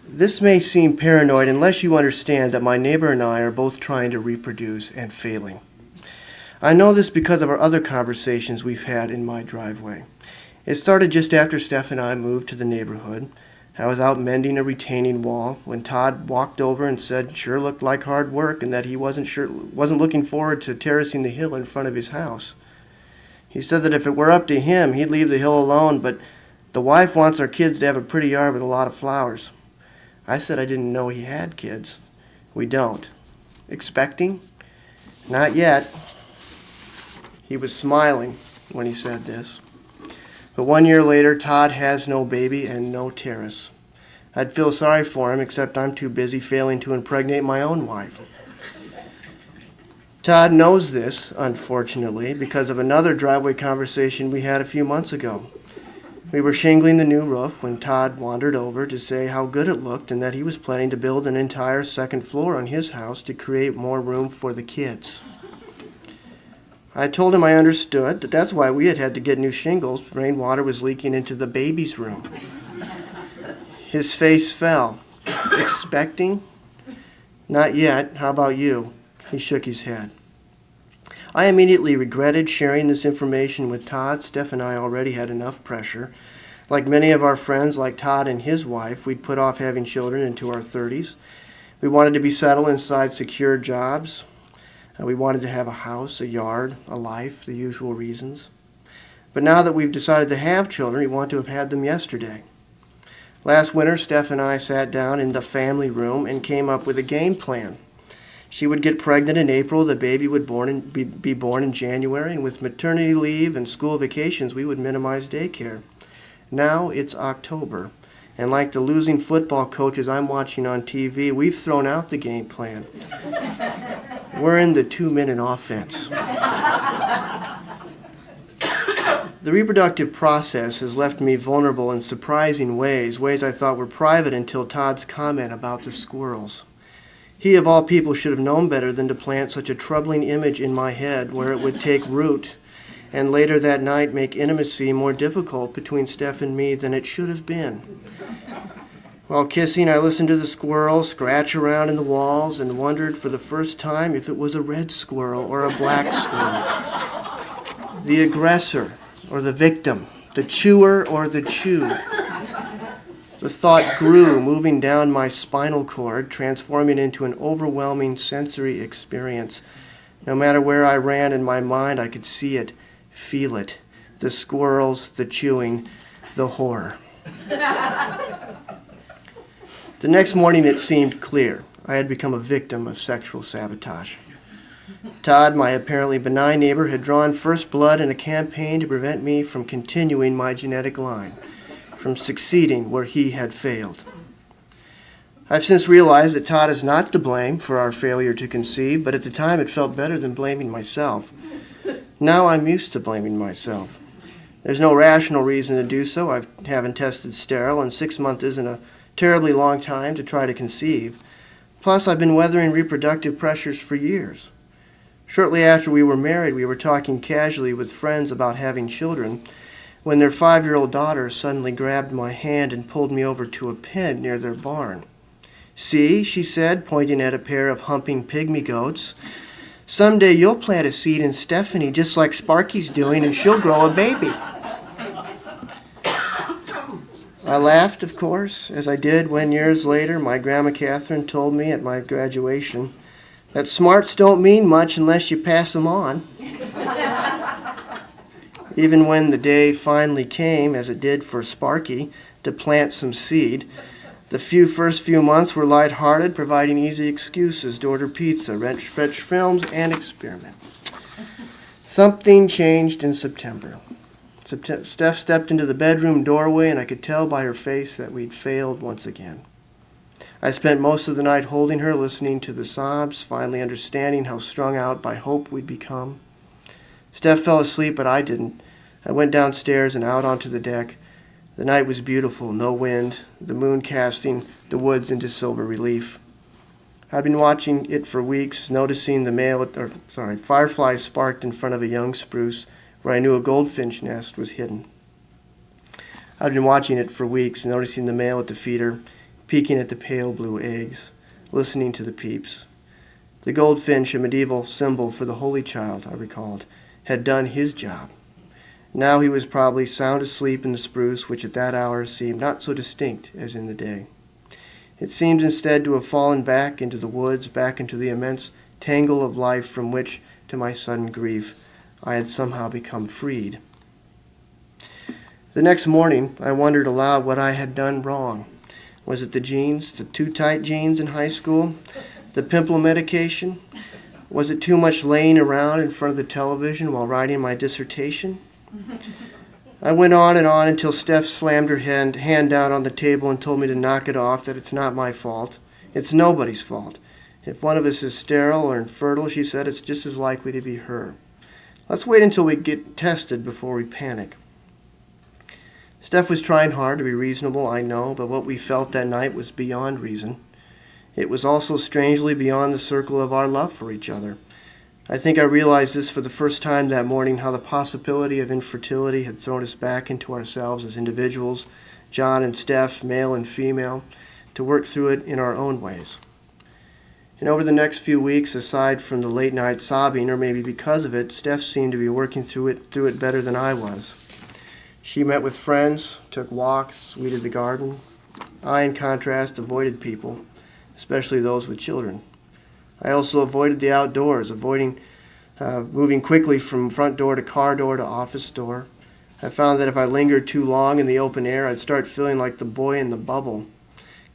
This may seem paranoid unless you understand that my neighbor and I are both trying to reproduce and failing. I know this because of our other conversations we've had in my driveway. It started just after Steph and I moved to the neighborhood. I was out mending a retaining wall when Todd walked over and said sure looked like hard work and that he wasn't looking forward to terracing the hill in front of his house. He said that if it were up to him, he'd leave the hill alone, but the wife wants our kids to have a pretty yard with a lot of flowers. I said I didn't know he had kids. We don't. Expecting? Not yet. He was smiling when he said this. But 1 year later, Todd has no baby and no terrace. I'd feel sorry for him, except I'm too busy failing to impregnate my own wife. Todd knows this, unfortunately, because of another driveway conversation we had a few months ago. We were shingling the new roof when Todd wandered over to say how good it looked and that he was planning to build an entire second floor on his house to create more room for the kids. I told him I understood, that that's why we had to get new shingles. Rainwater was leaking into the baby's room. His face fell. Expecting? Not yet. How about you? He shook his head. I immediately regretted sharing this information with Todd. Steph and I already had enough pressure. Like many of our friends, like Todd and his wife, we'd put off having children into our 30s. We wanted to be settled inside secure jobs. We wanted to have a house, a yard, a life, the usual reasons. But now that we've decided to have children, we want to have had them yesterday. Last winter, Steph and I sat down in the family room and came up with a game plan. She would get pregnant in April, the baby would be born in January, and with maternity leave and school vacations, we would minimize daycare. Now it's October, and like the losing football coaches I'm watching on TV, we've thrown out the game plan. We're in the 2-minute offense. The reproductive process has left me vulnerable in surprising ways I thought were private until Todd's comment about the squirrels. He, of all people, should have known better than to plant such a troubling image in my head where it would take root and later that night make intimacy more difficult between Steph and me than it should have been. While kissing, I listened to the squirrels scratch around in the walls and wondered for the first time if it was a red squirrel or a black squirrel. The aggressor or the victim, the chewer or the chewed. The thought grew, moving down my spinal cord, transforming into an overwhelming sensory experience. No matter where I ran in my mind, I could see it, feel it. The squirrels, the chewing, the horror. The next morning it seemed clear. I had become a victim of sexual sabotage. Todd, my apparently benign neighbor, had drawn first blood in a campaign to prevent me from continuing my genetic line, from succeeding where he had failed. I've since realized that Todd is not to blame for our failure to conceive, but at the time it felt better than blaming myself. Now I'm used to blaming myself. There's no rational reason to do so. I haven't tested sterile, and 6 months isn't a terribly long time to try to conceive. Plus, I've been weathering reproductive pressures for years. Shortly after we were married, we were talking casually with friends about having children when their 5-year-old daughter suddenly grabbed my hand and pulled me over to a pen near their barn. "See," she said, pointing at a pair of humping pygmy goats, "someday you'll plant a seed in Stephanie just like Sparky's doing, and she'll grow a baby." I laughed, of course, as I did when years later my Grandma Catherine told me at my graduation that smarts don't mean much unless you pass them on. Even when the day finally came, as it did for Sparky, to plant some seed, the first few months were lighthearted, providing easy excuses to order pizza, rent stretch films, and experiment. Something changed in September. Steph stepped into the bedroom doorway, and I could tell by her face that we'd failed once again. I spent most of the night holding her, listening to the sobs, finally understanding how strung out by hope we'd become. Steph fell asleep, but I didn't. I went downstairs and out onto the deck. The night was beautiful, no wind, the moon casting the woods into silver relief. I'd been watching it for weeks, noticing fireflies sparked in front of a young spruce where I knew a goldfinch nest was hidden. I'd been watching it for weeks, noticing the male at the feeder, peeking at the pale blue eggs, listening to the peeps. The goldfinch, a medieval symbol for the Holy Child, I recalled, had done his job. Now he was probably sound asleep in the spruce, which at that hour seemed not so distinct as in the day. It seemed instead to have fallen back into the woods, back into the immense tangle of life from which, to my sudden grief, I had somehow become freed. The next morning, I wondered aloud what I had done wrong. Was it the jeans, the too tight jeans in high school? The pimple medication? Was it too much laying around in front of the television while writing my dissertation? I went on until Steph slammed her hand down on the table and told me to knock it off, that it's not my fault. It's nobody's fault. If one of us is sterile or infertile, she said, it's just as likely to be her. Let's wait until we get tested before we panic. Steph was trying hard to be reasonable, I know, but what we felt that night was beyond reason. It was also strangely beyond the circle of our love for each other. I think I realized this for the first time that morning, how the possibility of infertility had thrown us back into ourselves as individuals, John and Steph, male and female, to work through it in our own ways. And over the next few weeks, aside from the late night sobbing, or maybe because of it, Steph seemed to be working through it better than I was. She met with friends, took walks, weeded the garden. I, in contrast, avoided people, especially those with children. I also avoided the outdoors, avoiding moving quickly from front door to car door to office door. I found that if I lingered too long in the open air, I'd start feeling like the boy in the bubble,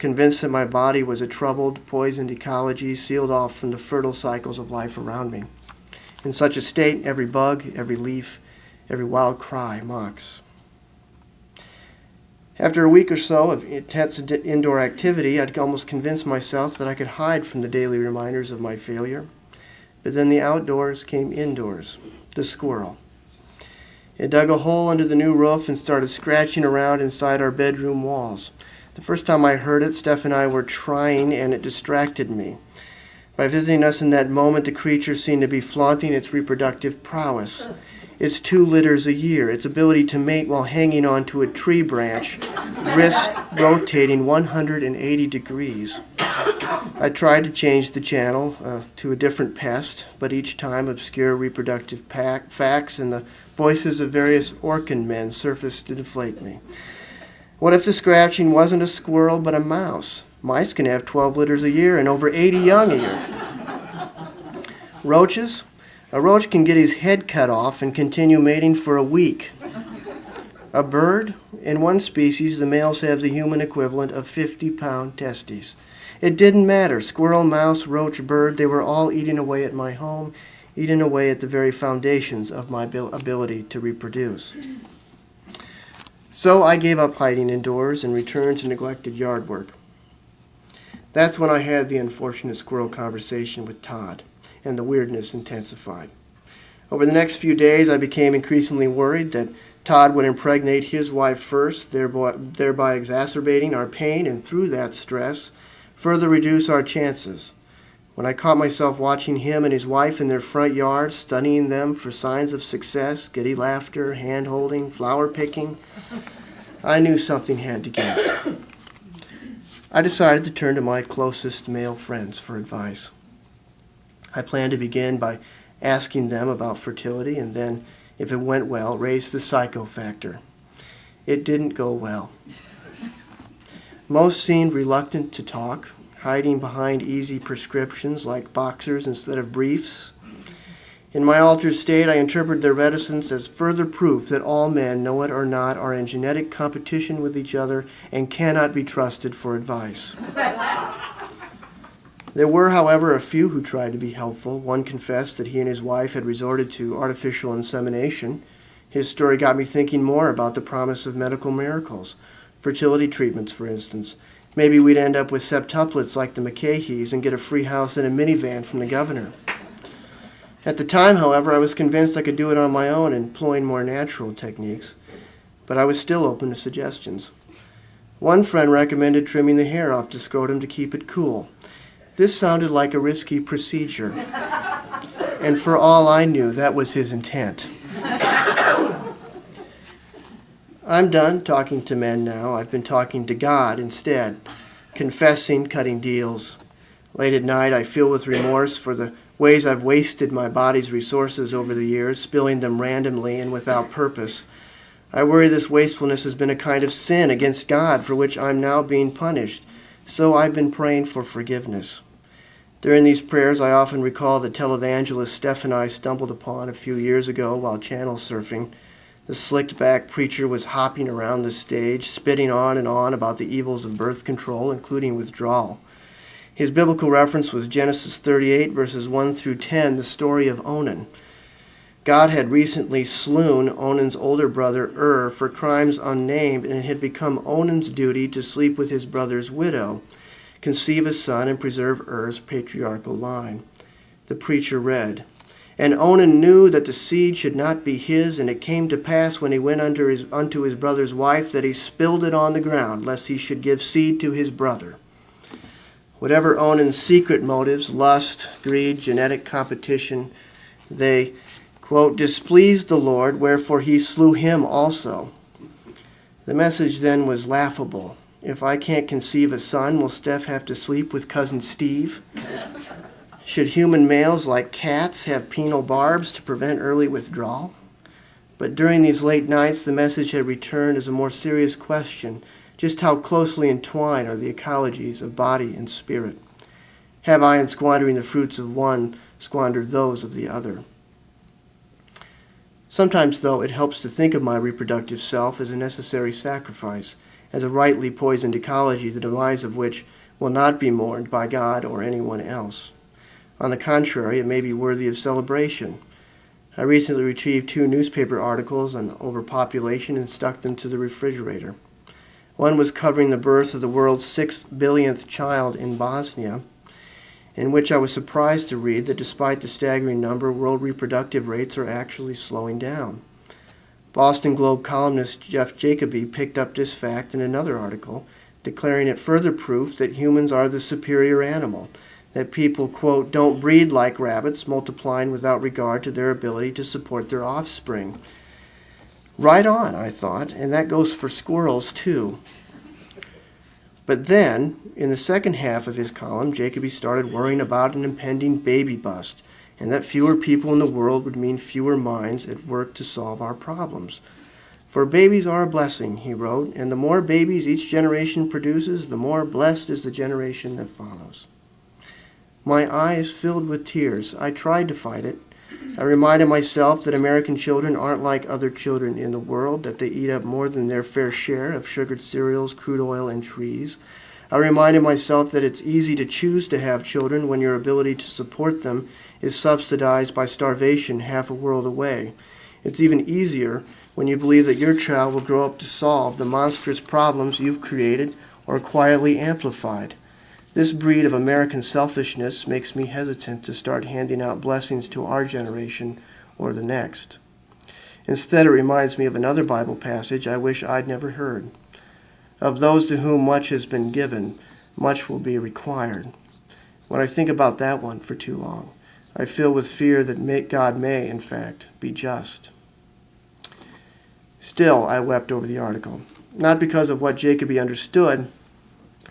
convinced that my body was a troubled, poisoned ecology sealed off from the fertile cycles of life around me. In such a state, every bug, every leaf, every wild cry mocks. After a week or so of intense indoor activity, I'd almost convinced myself that I could hide from the daily reminders of my failure. But then the outdoors came indoors, the squirrel. It dug a hole under the new roof and started scratching around inside our bedroom walls. The first time I heard it, Steph and I were trying, and it distracted me. By visiting us in that moment, the creature seemed to be flaunting its reproductive prowess. Its 2 litters a year, its ability to mate while hanging onto a tree branch, wrist rotating 180 degrees. I tried to change the channel to a different pest, but each time obscure reproductive facts and the voices of various Orkin men surfaced to deflate me. What if the scratching wasn't a squirrel but a mouse? Mice can have 12 litters a year and over 80 young a year. Roaches? A roach can get his head cut off and continue mating for a week. A bird? In one species, the males have the human equivalent of 50-pound testes. It didn't matter. Squirrel, mouse, roach, bird, they were all eating away at my home, eating away at the very foundations of my ability to reproduce. So I gave up hiding indoors and returned to neglected yard work. That's when I had the unfortunate squirrel conversation with Todd, and the weirdness intensified. Over the next few days, I became increasingly worried that Todd would impregnate his wife first, thereby exacerbating our pain, and through that stress, further reduce our chances. When I caught myself watching him and his wife in their front yard, studying them for signs of success, giddy laughter, hand-holding, flower-picking, I knew something had to give. I decided to turn to my closest male friends for advice. I planned to begin by asking them about fertility and then, if it went well, raise the psycho factor. It didn't go well. Most seemed reluctant to talk, hiding behind easy prescriptions like boxers instead of briefs. In my altered state, I interpreted their reticence as further proof that all men, know it or not, are in genetic competition with each other and cannot be trusted for advice. There were, however, a few who tried to be helpful. One confessed that he and his wife had resorted to artificial insemination. His story got me thinking more about the promise of medical miracles, fertility treatments, for instance. Maybe we'd end up with septuplets like the McCaheys and get a free house and a minivan from the governor. At the time, however, I was convinced I could do it on my own, employing more natural techniques, but I was still open to suggestions. One friend recommended trimming the hair off the scrotum to keep it cool. This sounded like a risky procedure, and for all I knew, that was his intent. I'm done talking to men now. I've been talking to God instead, confessing, cutting deals. Late at night, I feel with remorse for the ways I've wasted my body's resources over the years, spilling them randomly and without purpose. I worry this wastefulness has been a kind of sin against God for which I'm now being punished. So I've been praying for forgiveness. During these prayers, I often recall the televangelist Steph and I stumbled upon a few years ago while channel surfing. The slicked-back preacher was hopping around the stage, spitting on and on about the evils of birth control, including withdrawal. His biblical reference was Genesis 38, verses 1 through 10, the story of Onan. God had recently slewn Onan's older brother for crimes unnamed, and it had become Onan's duty to sleep with his brother's widow, conceive a son, and preserve Er's patriarchal line. The preacher read, "And Onan knew that the seed should not be his, and it came to pass when he went unto his brother's wife that he spilled it on the ground, lest he should give seed to his brother." Whatever Onan's secret motives, lust, greed, genetic competition, they, quote, displeased the Lord, wherefore he slew him also. The message then was laughable. If I can't conceive a son, will Steph have to sleep with cousin Steve? Should human males, like cats, have penal barbs to prevent early withdrawal? But during these late nights, the message had returned as a more serious question. Just how closely entwined are the ecologies of body and spirit? Have I, in squandering the fruits of one, squandered those of the other? Sometimes, though, it helps to think of my reproductive self as a necessary sacrifice, as a rightly poisoned ecology, the demise of which will not be mourned by God or anyone else. On the contrary, it may be worthy of celebration. I recently retrieved 2 newspaper articles on overpopulation and stuck them to the refrigerator. One was covering the birth of the world's 6 billionth child in Bosnia, in which I was surprised to read that despite the staggering number, world reproductive rates are actually slowing down. Boston Globe columnist Jeff Jacoby picked up this fact in another article, declaring it further proof that humans are the superior animal, that people, quote, don't breed like rabbits, multiplying without regard to their ability to support their offspring. Right on, I thought, and that goes for squirrels too. But then, in the second half of his column, Jacoby started worrying about an impending baby bust, and that fewer people in the world would mean fewer minds at work to solve our problems. For babies are a blessing, he wrote, and the more babies each generation produces, the more blessed is the generation that follows. My eyes filled with tears. I tried to fight it. I reminded myself that American children aren't like other children in the world, that they eat up more than their fair share of sugared cereals, crude oil, and trees. I reminded myself that it's easy to choose to have children when your ability to support them is subsidized by starvation half a world away. It's even easier when you believe that your child will grow up to solve the monstrous problems you've created or quietly amplified. This breed of American selfishness makes me hesitant to start handing out blessings to our generation or the next. Instead, it reminds me of another Bible passage I wish I'd never heard. Of those to whom much has been given, much will be required. When I think about that one for too long, I feel with fear that God may, in fact, be just. Still, I wept over the article, not because of what Jacoby understood,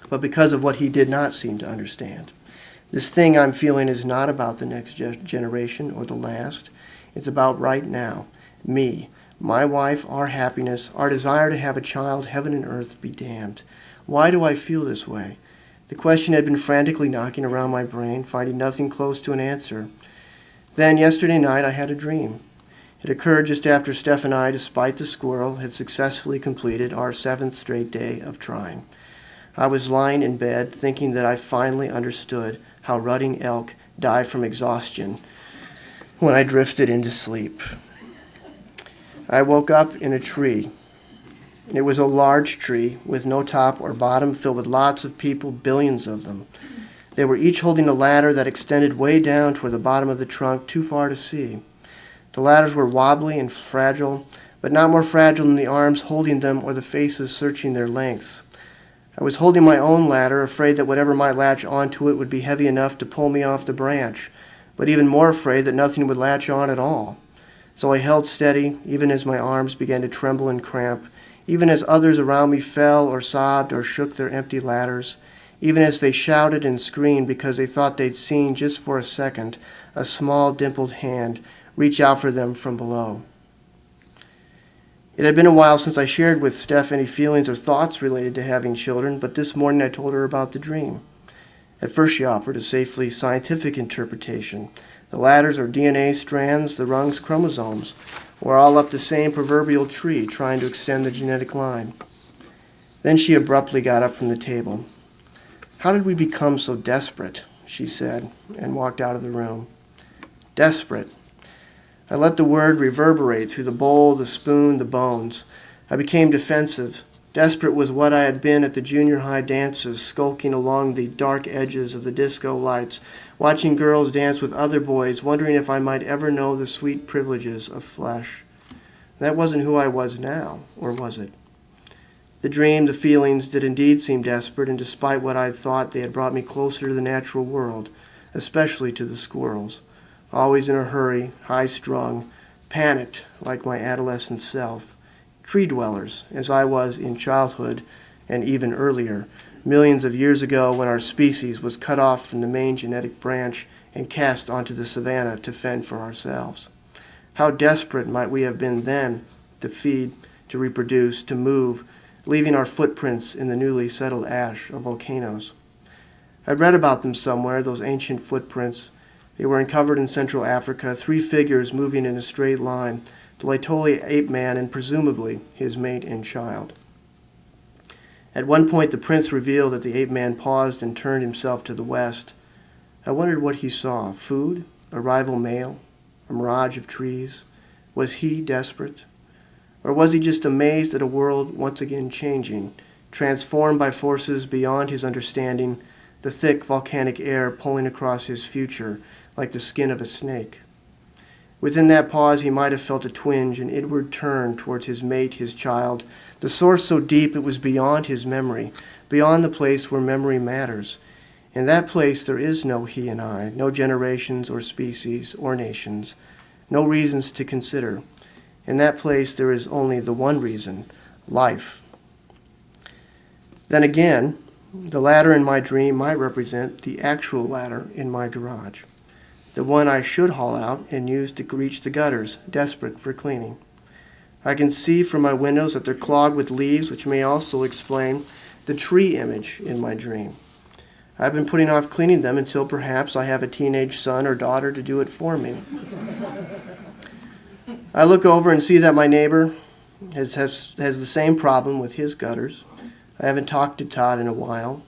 but because of what he did not seem to understand. This thing I'm feeling is not about the next generation or the last. It's about right now, me, my wife, our happiness, our desire to have a child, heaven and earth be damned. Why do I feel this way? The question had been frantically knocking around my brain, finding nothing close to an answer. Then, yesterday night, I had a dream. It occurred just after Steph and I, despite the squirrel, had successfully completed our 7th straight day of trying. I was lying in bed, thinking that I finally understood how rutting elk die from exhaustion when I drifted into sleep. I woke up in a tree. It was a large tree with no top or bottom, filled with lots of people, billions of them. They were each holding a ladder that extended way down toward the bottom of the trunk, too far to see. The ladders were wobbly and fragile, but not more fragile than the arms holding them or the faces searching their lengths. I was holding my own ladder, afraid that whatever might latch onto it would be heavy enough to pull me off the branch, but even more afraid that nothing would latch on at all. So I held steady, even as my arms began to tremble and cramp, even as others around me fell or sobbed or shook their empty ladders, even as they shouted and screamed because they thought they'd seen, just for a second, a small dimpled hand reach out for them from below. It had been a while since I shared with Steph any feelings or thoughts related to having children, but this morning I told her about the dream. At first she offered a safely scientific interpretation. The ladders are DNA strands, the rungs chromosomes. We're all up the same proverbial tree trying to extend the genetic line. Then she abruptly got up from the table. "How did we become so desperate?" she said, and walked out of the room. Desperate. I let the word reverberate through the bowl, the spoon, the bones. I became defensive. Desperate was what I had been at the junior high dances, skulking along the dark edges of the disco lights, watching girls dance with other boys, wondering if I might ever know the sweet privileges of flesh. That wasn't who I was now, or was it? The dream, the feelings did indeed seem desperate, and despite what I thought, they had brought me closer to the natural world, especially to the squirrels. Always in a hurry, high-strung, panicked like my adolescent self. Tree dwellers, as I was in childhood and even earlier, millions of years ago when our species was cut off from the main genetic branch and cast onto the savanna to fend for ourselves. How desperate might we have been then to feed, to reproduce, to move, leaving our footprints in the newly settled ash of volcanoes. I'd read about them somewhere, those ancient footprints. They were uncovered in Central Africa, 3 figures moving in a straight line, the Laetoli ape man and presumably his mate and child. At one point, the prince revealed that the ape man paused and turned himself to the west. I wondered what he saw. Food? A rival male? A mirage of trees? Was he desperate? Or was he just amazed at a world once again changing, transformed by forces beyond his understanding, the thick volcanic air pulling across his future like the skin of a snake? Within that pause, he might have felt a twinge, an inward turn towards his mate, his child, the source so deep it was beyond his memory, beyond the place where memory matters. In that place, there is no he and I, no generations or species or nations, no reasons to consider. In that place, there is only the one reason, life. Then again, the ladder in my dream might represent the actual ladder in my garage, the one I should haul out and use to reach the gutters, desperate for cleaning. I can see from my windows that they're clogged with leaves, which may also explain the tree image in my dream. I've been putting off cleaning them until perhaps I have a teenage son or daughter to do it for me. I look over and see that my neighbor has the same problem with his gutters. I haven't talked to Todd in a while.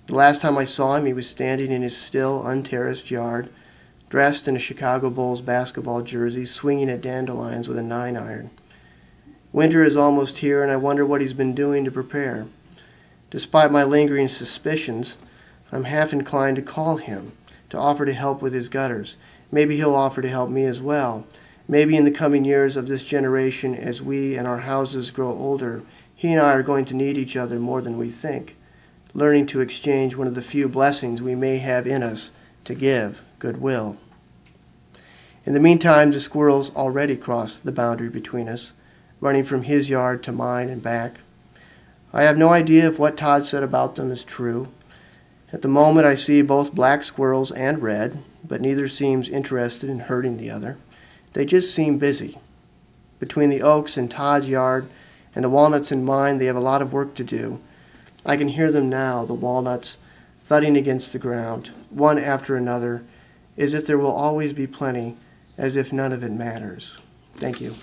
The last time I saw him, he was standing in his still, unterraced yard, dressed in a Chicago Bulls basketball jersey, swinging at dandelions with a 9-iron. Winter is almost here, and I wonder what he's been doing to prepare. Despite my lingering suspicions, I'm half inclined to call him, to offer to help with his gutters. Maybe he'll offer to help me as well. Maybe in the coming years of this generation, as we and our houses grow older, he and I are going to need each other more than we think, learning to exchange one of the few blessings we may have in us to give goodwill. In the meantime, the squirrels already crossed the boundary between us, running from his yard to mine and back. I have no idea if what Todd said about them is true. At the moment, I see both black squirrels and red, but neither seems interested in hurting the other. They just seem busy. Between the oaks in Todd's yard and the walnuts in mine, they have a lot of work to do. I can hear them now, the walnuts thudding against the ground, one after another, as if there will always be plenty, as if none of it matters. Thank you.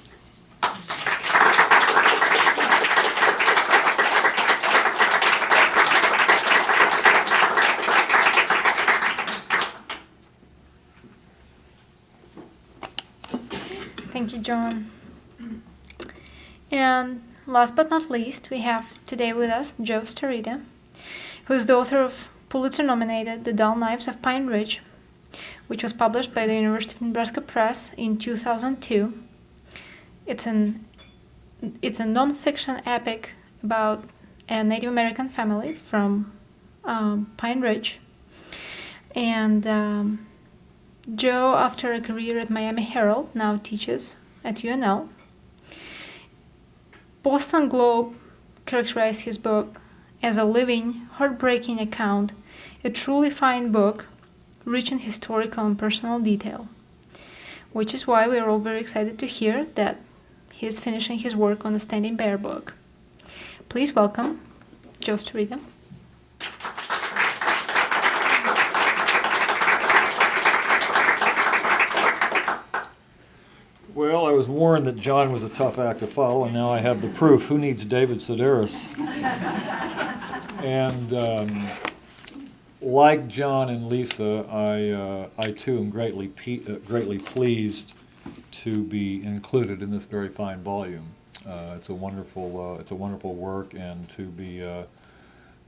Thank you, John. And last but not least, we have today with us Joe Starita, who is the author of Pulitzer-nominated The Dull Knives of Pine Ridge, which was published by the University of Nebraska Press in 2002. It's a nonfiction epic about a Native American family from Pine Ridge. And Joe, after a career at Miami Herald, now teaches at UNL. Boston Globe characterized his book as a living, heartbreaking account, a truly fine book, rich in historical and personal detail, which is why we are all very excited to hear that he is finishing his work on the Standing Bear book. Please welcome Joe Starita. Well, I was warned that John was a tough act to follow, and now I have the proof. Who needs David Sedaris? And like John and Lisa, I too am greatly pleased to be included in this very fine volume. It's a wonderful work, and to be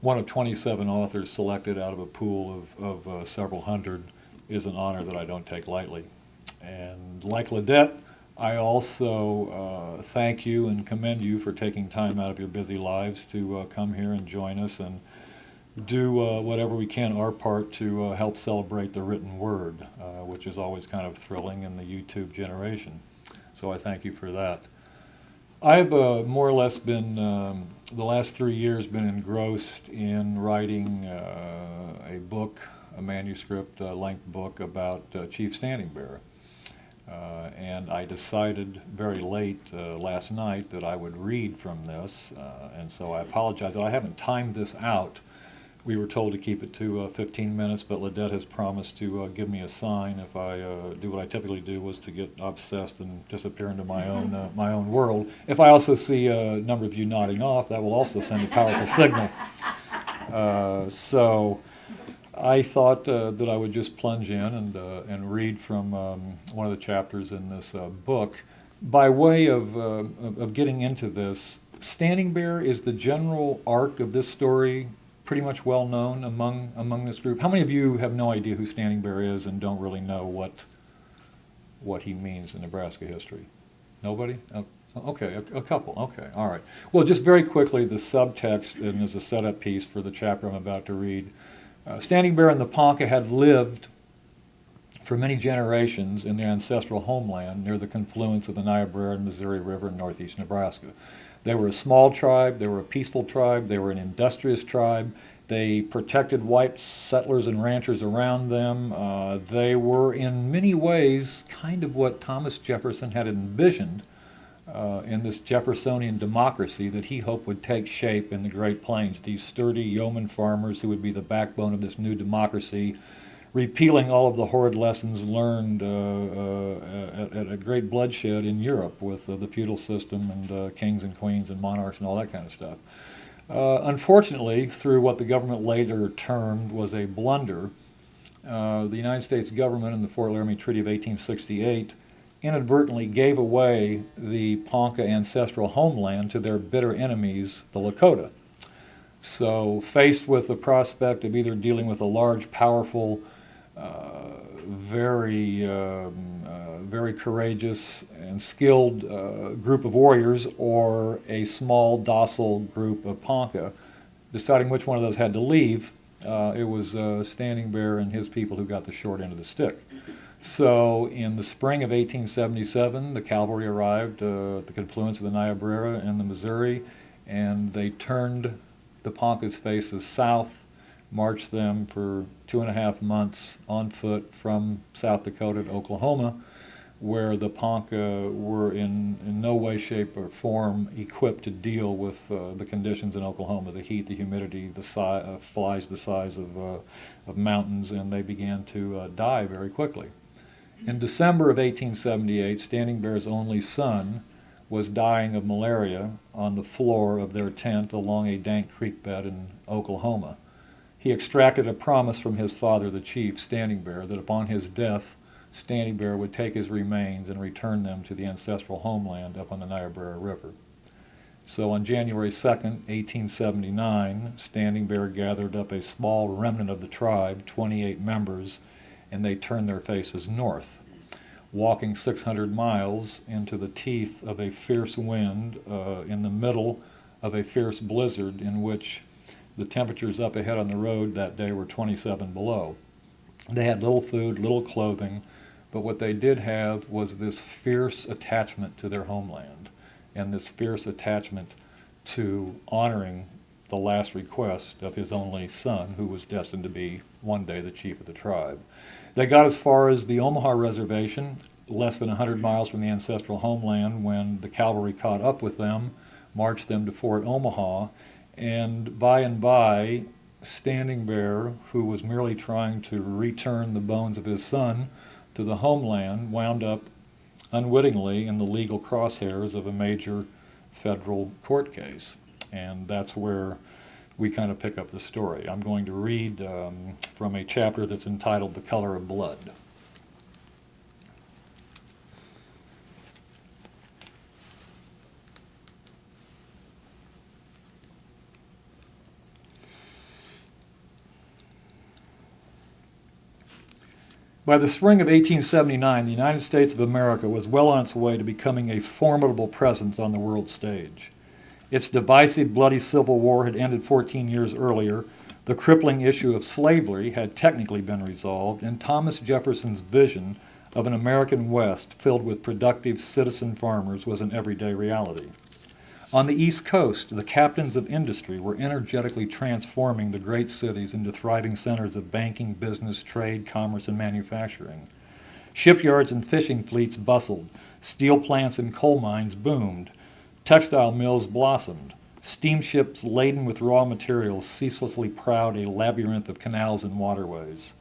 one of 27 authors selected out of a pool of several hundred is an honor that I don't take lightly. And like Ladette, I also thank you and commend you for taking time out of your busy lives to come here and join us and do whatever we can, our part, to help celebrate the written word, which is always kind of thrilling in the YouTube generation. So I thank you for that. I've more or less been, the last 3 years, been engrossed in writing a book, a manuscript length book about Chief Standing Bear. And I decided very late last night that I would read from this, and so I apologize that I haven't timed this out We were told to keep it to 15 minutes, but Ladette has promised to give me a sign if I do what I typically do, was to get obsessed and disappear into my own world. If I also see a number of you nodding off, that will also send a powerful signal. So I thought that I would just plunge in and read from one of the chapters in this book. By way of getting into this, Standing Bear is the general arc of this story pretty much well known among this group. How many of you have no idea who Standing Bear is and don't really know what he means in Nebraska history? Nobody? Oh, okay, a couple. Okay, all right. Well, just very quickly, the subtext, and as a setup piece for the chapter I'm about to read. Standing Bear and the Ponca had lived for many generations in their ancestral homeland near the confluence of the Niobrara and Missouri River in northeast Nebraska. They were a small tribe, they were a peaceful tribe, they were an industrious tribe. They protected white settlers and ranchers around them. They were in many ways kind of what Thomas Jefferson had envisioned in this Jeffersonian democracy that he hoped would take shape in the Great Plains. These sturdy yeoman farmers who would be the backbone of this new democracy, repealing all of the horrid lessons learned at a great bloodshed in Europe with the feudal system and kings and queens and monarchs and all that kind of stuff. Unfortunately, through what the government later termed was a blunder, the United States government in the Fort Laramie Treaty of 1868 inadvertently gave away the Ponca ancestral homeland to their bitter enemies, the Lakota. So faced with the prospect of either dealing with a large, powerful, very courageous and skilled group of warriors, or a small, docile group of Ponca, deciding which one of those had to leave, it was Standing Bear and his people who got the short end of the stick. So in the spring of 1877, the cavalry arrived at the confluence of the Niobrara and the Missouri, and they turned the Ponca's faces south, marched them for 2.5 months on foot from South Dakota to Oklahoma, where the Ponca were in no way, shape, or form equipped to deal with the conditions in Oklahoma, the heat, the humidity, the flies the size of mountains, and they began to die very quickly. In December of 1878, Standing Bear's only son was dying of malaria on the floor of their tent along a dank creek bed in Oklahoma. He extracted a promise from his father, the chief, Standing Bear, that upon his death, Standing Bear would take his remains and return them to the ancestral homeland up on the Niobrara River. So on January 2nd, 1879, Standing Bear gathered up a small remnant of the tribe, 28 members, and they turned their faces north, walking 600 miles into the teeth of a fierce wind in the middle of a fierce blizzard in which the temperatures up ahead on the road that day were 27 below. They had little food, little clothing, but what they did have was this fierce attachment to their homeland and this fierce attachment to honoring the last request of his only son, who was destined to be one day the chief of the tribe. They got as far as the Omaha Reservation, less than 100 miles from the ancestral homeland, when the cavalry caught up with them, marched them to Fort Omaha, and by, Standing Bear, who was merely trying to return the bones of his son to the homeland, wound up unwittingly in the legal crosshairs of a major federal court case. And that's where we kind of pick up the story. I'm going to read from a chapter that's entitled The Color of Blood. By the spring of 1879, the United States of America was well on its way to becoming a formidable presence on the world stage. Its divisive, bloody Civil War had ended 14 years earlier, the crippling issue of slavery had technically been resolved, and Thomas Jefferson's vision of an American West filled with productive citizen farmers was an everyday reality. On the East Coast, the captains of industry were energetically transforming the great cities into thriving centers of banking, business, trade, commerce, and manufacturing. Shipyards and fishing fleets bustled, steel plants and coal mines boomed, textile mills blossomed, Steamships laden with raw materials ceaselessly prowled a labyrinth of canals and waterways.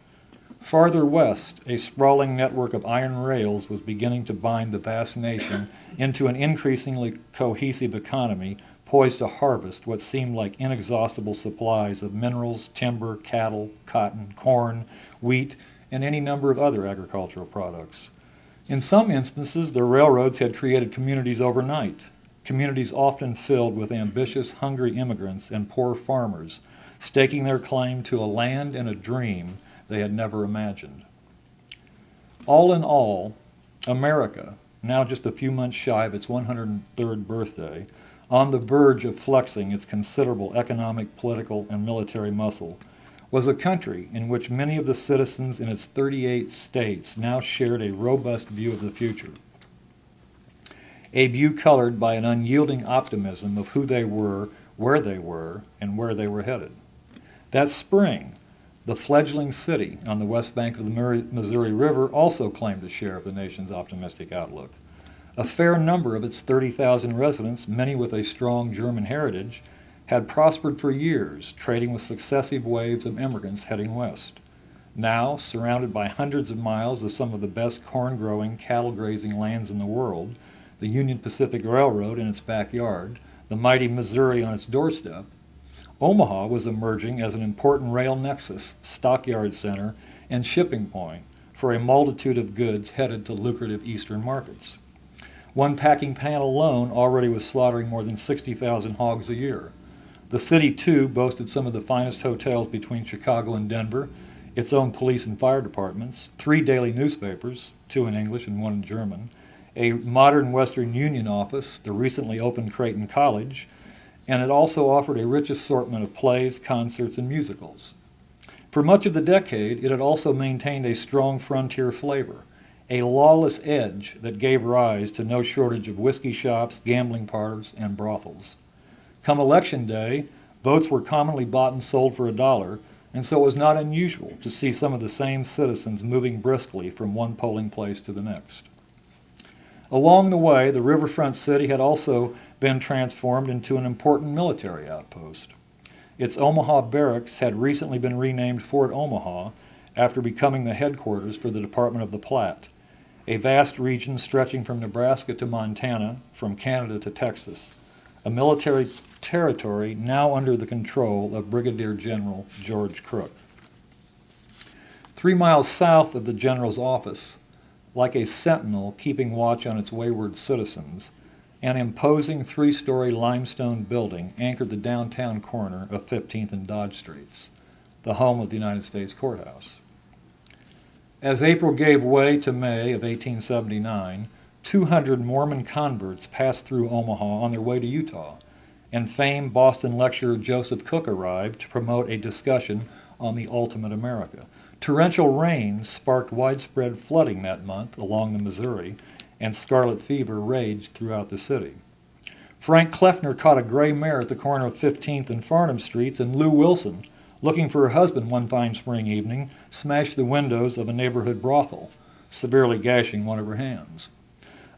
Farther west, a sprawling network of iron rails was beginning to bind the vast nation into an increasingly cohesive economy poised to harvest what seemed like inexhaustible supplies of minerals, timber, cattle, cotton, corn, wheat, and any number of other agricultural products. In some instances, the railroads had created communities overnight, communities often filled with ambitious, hungry immigrants and poor farmers, staking their claim to a land and a dream they had never imagined. All in all, America, now just a few months shy of its 103rd birthday, on the verge of flexing its considerable economic, political, and military muscle, was a country in which many of the citizens in its 38 states now shared a robust view of the future. A view colored by an unyielding optimism of who they were, and where they were headed. That spring, the fledgling city on the west bank of the Missouri River also claimed a share of the nation's optimistic outlook. A fair number of its 30,000 residents, many with a strong German heritage, had prospered for years, trading with successive waves of immigrants heading west. Now, surrounded by hundreds of miles of some of the best corn-growing, cattle-grazing lands in the world, the Union Pacific Railroad in its backyard, the mighty Missouri on its doorstep, Omaha was emerging as an important rail nexus, stockyard center, and shipping point for a multitude of goods headed to lucrative eastern markets. One packing plant alone already was slaughtering more than 60,000 hogs a year. The city, too, boasted some of the finest hotels between Chicago and Denver, its own police and fire departments, 3 daily newspapers, 2 in English and 1 in German, a modern Western Union office, the recently opened Creighton College, and it also offered a rich assortment of plays, concerts, and musicals. For much of the decade, it had also maintained a strong frontier flavor, a lawless edge that gave rise to no shortage of whiskey shops, gambling parlors, and brothels. Come election day, votes were commonly bought and sold for $1, and so it was not unusual to see some of the same citizens moving briskly from one polling place to the next. Along the way, the riverfront city had also been transformed into an important military outpost. Its Omaha barracks had recently been renamed Fort Omaha after becoming the headquarters for the Department of the Platte, a vast region stretching from Nebraska to Montana, from Canada to Texas, a military territory now under the control of Brigadier General George Crook. 3 miles south of the general's office, like a sentinel keeping watch on its wayward citizens, an imposing 3-story limestone building anchored the downtown corner of 15th and Dodge Streets, the home of the United States Courthouse. As April gave way to May of 1879, 200 Mormon converts passed through Omaha on their way to Utah, and famed Boston lecturer Joseph Cook arrived to promote a discussion on the ultimate America. Torrential rains sparked widespread flooding that month along the Missouri, and scarlet fever raged throughout the city. Frank Kleffner caught a gray mare at the corner of 15th and Farnham Streets, and Lou Wilson, looking for her husband one fine spring evening, smashed the windows of a neighborhood brothel, severely gashing one of her hands.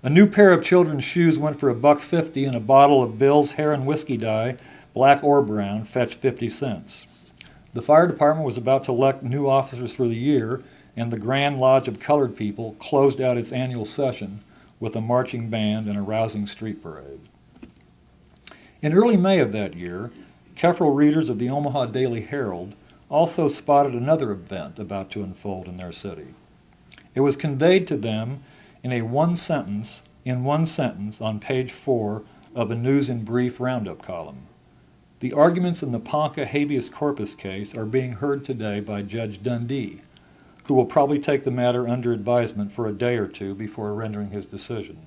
A new pair of children's shoes went for $1.50, and a bottle of Bill's hair and whiskey dye, black or brown, fetched 50 cents. The fire department was about to elect new officers for the year, and the Grand Lodge of Colored People closed out its annual session with a marching band and a rousing street parade. In early May of that year, careful readers of the Omaha Daily Herald also spotted another event about to unfold in their city. It was conveyed to them in one sentence on page 4 of a News in Brief roundup column. The arguments in the Ponca habeas corpus case are being heard today by Judge Dundee, who will probably take the matter under advisement for a day or two before rendering his decision.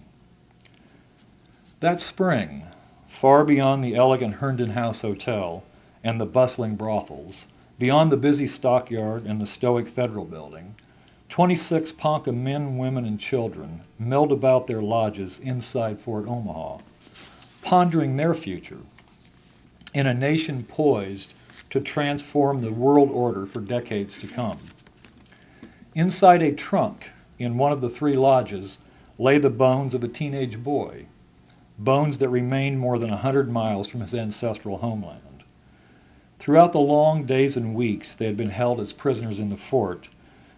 That spring, far beyond the elegant Herndon House Hotel and the bustling brothels, beyond the busy stockyard and the stoic Federal Building, 26 Ponca men, women, and children milled about their lodges inside Fort Omaha, pondering their future in a nation poised to transform the world order for decades to come. Inside a trunk in one of the 3 lodges lay the bones of a teenage boy, bones that remained more than 100 miles from his ancestral homeland. Throughout the long days and weeks they had been held as prisoners in the fort,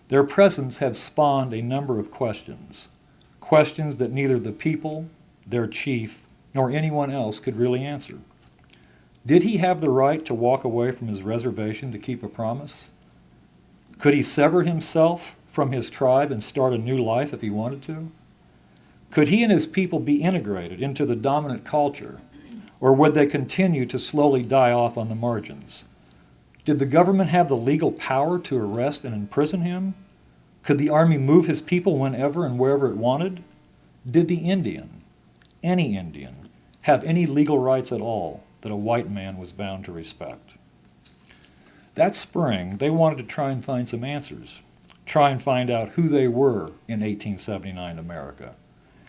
their presence had spawned a number of questions, questions that neither the people, their chief, nor anyone else could really answer. Did he have the right to walk away from his reservation to keep a promise? Could he sever himself from his tribe and start a new life if he wanted to? Could he and his people be integrated into the dominant culture, or would they continue to slowly die off on the margins? Did the government have the legal power to arrest and imprison him? Could the army move his people whenever and wherever it wanted? Did the Indian, any Indian, have any legal rights at all that a white man was bound to respect? That spring, they wanted to try and find some answers, try and find out who they were in 1879 America,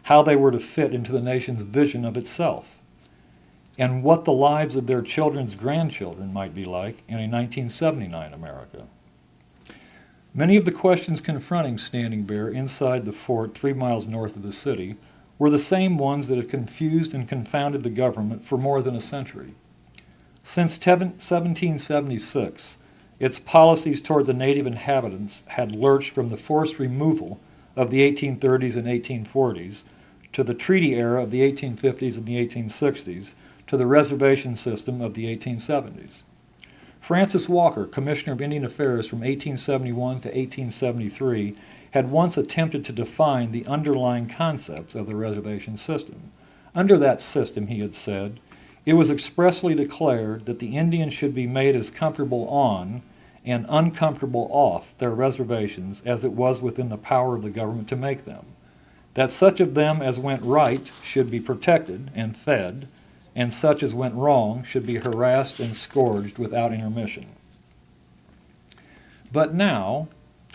how they were to fit into the nation's vision of itself, and what the lives of their children's grandchildren might be like in a 1979 America. Many of the questions confronting Standing Bear inside the fort 3 miles north of the city were the same ones that had confused and confounded the government for more than a century. Since 1776, its policies toward the native inhabitants had lurched from the forced removal of the 1830s and 1840s to the treaty era of the 1850s and the 1860s to the reservation system of the 1870s. Francis Walker, Commissioner of Indian Affairs from 1871 to 1873, had once attempted to define the underlying concepts of the reservation system. Under that system, he had said, it was expressly declared that the Indians should be made as comfortable on and uncomfortable off their reservations as it was within the power of the government to make them, that such of them as went right should be protected and fed, and such as went wrong should be harassed and scourged without intermission. But now,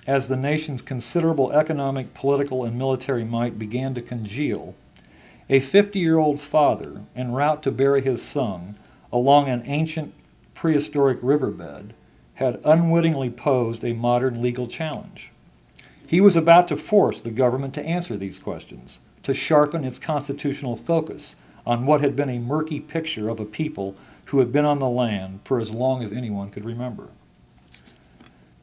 as the nation's considerable economic, political, and military might began to congeal, a 50-year-old father, en route to bury his son along an ancient prehistoric riverbed, had unwittingly posed a modern legal challenge. He was about to force the government to answer these questions, to sharpen its constitutional focus on what had been a murky picture of a people who had been on the land for as long as anyone could remember.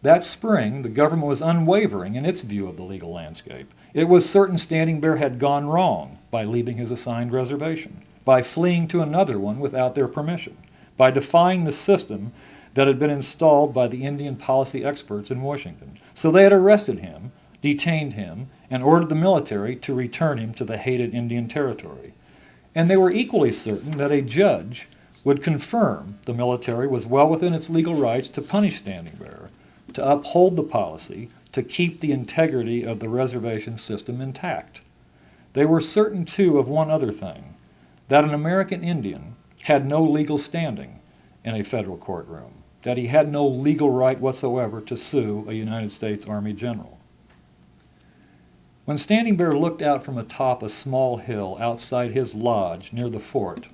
That spring, the government was unwavering in its view of the legal landscape. It was certain Standing Bear had gone wrong by leaving his assigned reservation, by fleeing to another one without their permission, by defying the system that had been installed by the Indian policy experts in Washington. So they had arrested him, detained him, and ordered the military to return him to the hated Indian Territory. And they were equally certain that a judge would confirm the military was well within its legal rights to punish Standing Bear, to uphold the policy, to keep the integrity of the reservation system intact. They were certain, too, of one other thing, that an American Indian had no legal standing in a federal courtroom, that he had no legal right whatsoever to sue a United States Army general. When Standing Bear looked out from atop a small hill outside his lodge near the fort,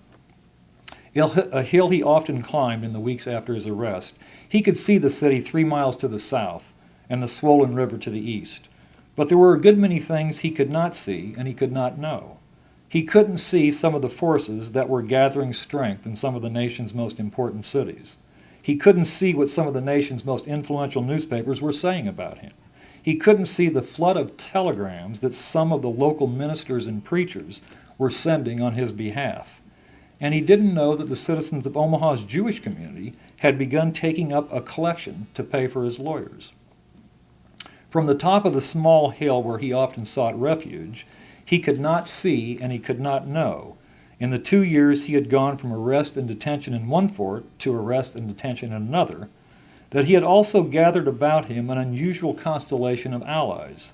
a hill he often climbed in the weeks after his arrest, he could see the city 3 miles to the south and the swollen river to the east. But there were a good many things he could not see and he could not know. He couldn't see some of the forces that were gathering strength in some of the nation's most important cities. He couldn't see what some of the nation's most influential newspapers were saying about him. He couldn't see the flood of telegrams that some of the local ministers and preachers were sending on his behalf. And he didn't know that the citizens of Omaha's Jewish community had begun taking up a collection to pay for his lawyers. From the top of the small hill where he often sought refuge, he could not see and he could not know, in the 2 years he had gone from arrest and detention in one fort to arrest and detention in another, that he had also gathered about him an unusual constellation of allies,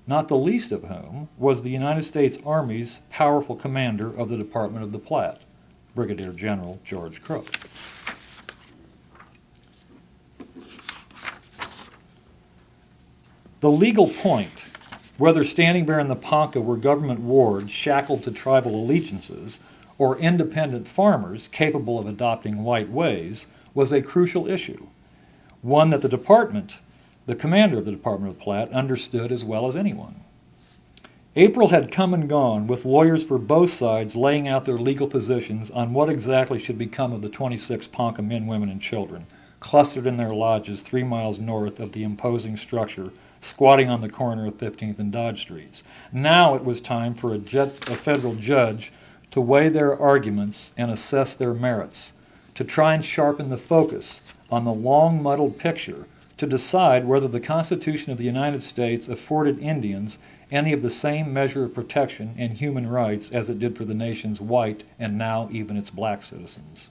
not the least of whom was the United States Army's powerful commander of the Department of the Platte, Brigadier General George Crook. The legal point, whether Standing Bear and the Ponca were government wards shackled to tribal allegiances or independent farmers capable of adopting white ways, was a crucial issue, one that the commander of the Department of the Platte, understood as well as anyone. April had come and gone, with lawyers for both sides laying out their legal positions on what exactly should become of the 26 Ponca men, women, and children, clustered in their lodges 3 miles north of the imposing structure, squatting on the corner of 15th and Dodge Streets. Now it was time for a federal judge to weigh their arguments and assess their merits, to try and sharpen the focus on the long, muddled picture, to decide whether the Constitution of the United States afforded Indians any of the same measure of protection and human rights as it did for the nation's white and now even its black citizens.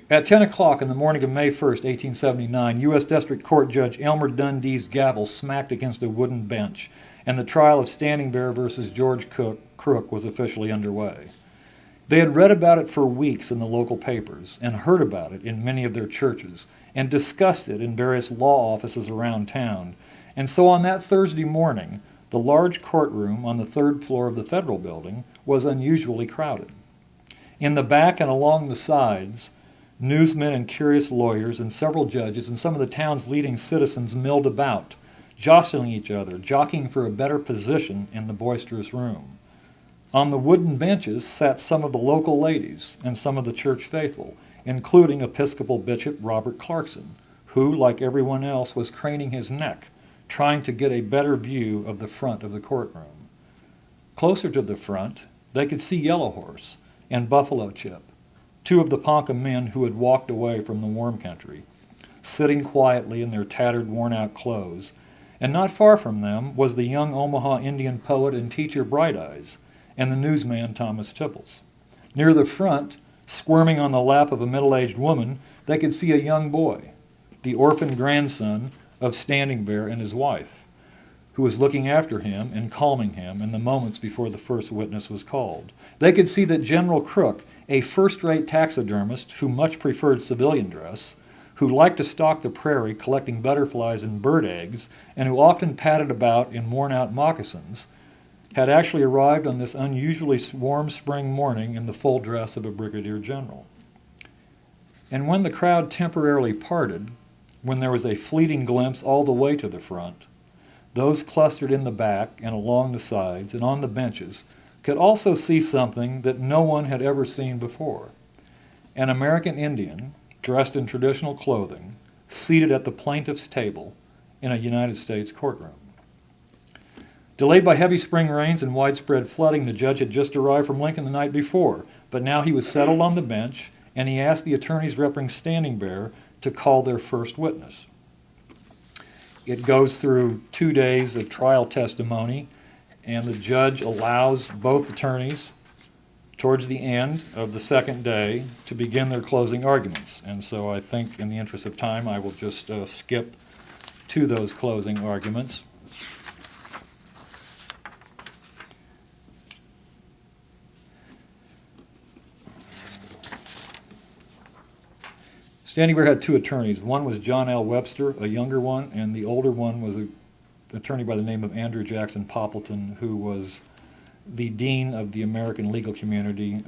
At 10 o'clock in the morning of May 1st, 1879, U.S. District Court Judge Elmer Dundee's gavel smacked against a wooden bench, and the trial of Standing Bear versus George Crook was officially underway. They had read about it for weeks in the local papers and heard about it in many of their churches and discussed it in various law offices around town. And so on that Thursday morning, the large courtroom on the 3rd floor of the federal building was unusually crowded. In the back and along the sides, newsmen and curious lawyers and several judges and some of the town's leading citizens milled about, jostling each other, jockeying for a better position in the boisterous room. On the wooden benches sat some of the local ladies and some of the church faithful, including Episcopal Bishop Robert Clarkson, who, like everyone else, was craning his neck, trying to get a better view of the front of the courtroom. Closer to the front, they could see Yellow Horse and Buffalo Chip, 2 of the Ponca men who had walked away from the warm country, sitting quietly in their tattered, worn-out clothes, and not far from them was the young Omaha Indian poet and teacher Bright Eyes, and the newsman Thomas Tipples. Near the front, squirming on the lap of a middle-aged woman, they could see a young boy, the orphan grandson of Standing Bear and his wife, who was looking after him and calming him in the moments before the first witness was called. They could see that General Crook, a first-rate taxidermist who much preferred civilian dress, who liked to stalk the prairie collecting butterflies and bird eggs, and who often padded about in worn-out moccasins, had actually arrived on this unusually warm spring morning in the full dress of a brigadier general. And when the crowd temporarily parted, when there was a fleeting glimpse all the way to the front, those clustered in the back and along the sides and on the benches could also see something that no one had ever seen before. An American Indian, dressed in traditional clothing, seated at the plaintiff's table in a United States courtroom. Delayed by heavy spring rains and widespread flooding, the judge had just arrived from Lincoln the night before, but now he was settled on the bench, and he asked the attorneys representing Standing Bear to call their first witness. It goes through 2 days of trial testimony, and the judge allows both attorneys, towards the end of the second day, to begin their closing arguments. And so I think, in the interest of time, I will just skip to those closing arguments. Standing Bear had 2 attorneys. One was John L. Webster, a younger one, and the older one was an attorney by the name of Andrew Jackson Poppleton, who was the dean of the American legal community.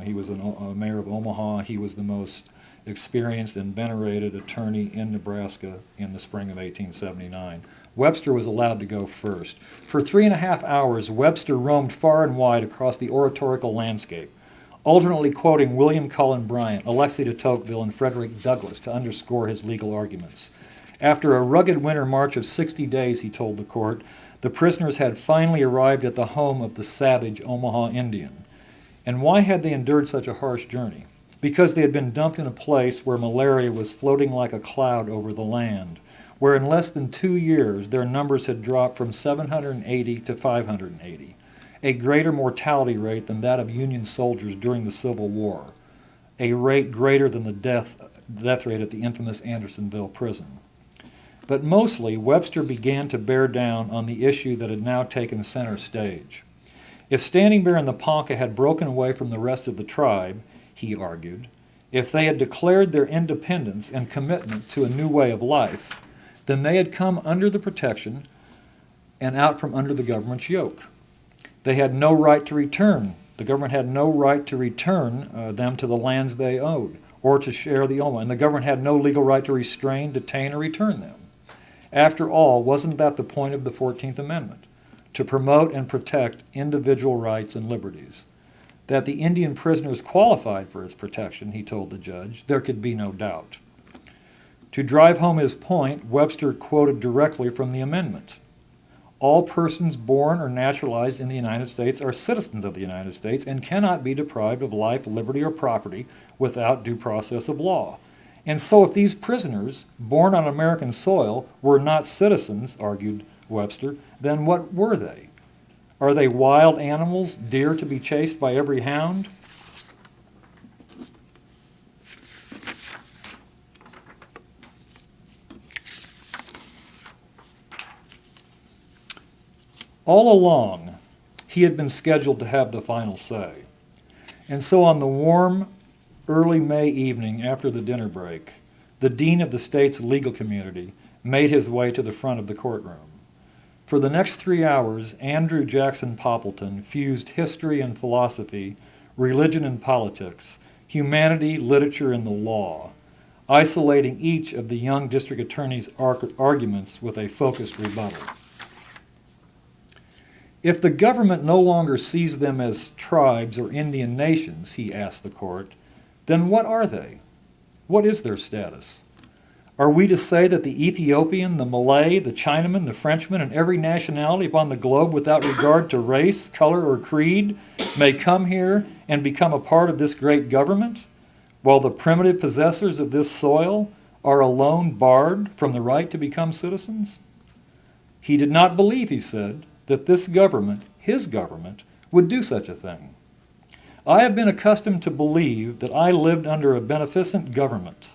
He was a mayor of Omaha. He was the most experienced and venerated attorney in Nebraska in the spring of 1879. Webster was allowed to go first. For 3.5 hours, Webster roamed far and wide across the oratorical landscape, alternately quoting William Cullen Bryant, Alexis de Tocqueville, and Frederick Douglass to underscore his legal arguments. After a rugged winter march of 60 days, he told the court, the prisoners had finally arrived at the home of the savage Omaha Indian. And why had they endured such a harsh journey? Because they had been dumped in a place where malaria was floating like a cloud over the land, where in less than 2 years their numbers had dropped from 780 to 580. A greater mortality rate than that of Union soldiers during the Civil War, a rate greater than the death rate at the infamous Andersonville prison. But mostly, Webster began to bear down on the issue that had now taken center stage. If Standing Bear and the Ponca had broken away from the rest of the tribe, he argued, if they had declared their independence and commitment to a new way of life, then they had come under the protection and out from under the government's yoke. They had no right to return. The government had no right to return them to the lands they owed or to share the Omaha, and the government had no legal right to restrain, detain, or return them. After all, wasn't that the point of the 14th Amendment? to promote and protect individual rights and liberties. That the Indian prisoners qualified for its protection, he told the judge, there could be no doubt. To drive home his point, Webster quoted directly from the amendment. All persons born or naturalized in the United States are citizens of the United States and cannot be deprived of life, liberty, or property without due process of law. And so if these prisoners, born on American soil, were not citizens, argued Webster, then what were they? Are they wild animals, deer to be chased by every hound? All along, he had been scheduled to have the final say. And so on the warm, early May evening after the dinner break, the dean of the state's legal community made his way to the front of the courtroom. For the next 3 hours, Andrew Jackson Poppleton fused history and philosophy, religion and politics, humanity, literature, and the law, isolating each of the young district attorney's arguments with a focused rebuttal. If the government no longer sees them as tribes or Indian nations, he asked the court, then what are they? What is their status? Are we to say that the Ethiopian, the Malay, the Chinaman, the Frenchman, and every nationality upon the globe without regard to race, color, or creed may come here and become a part of this great government, while the primitive possessors of this soil are alone barred from the right to become citizens? He did not believe, he said, that this government, his government, would do such a thing. I have been accustomed to believe that I lived under a beneficent government.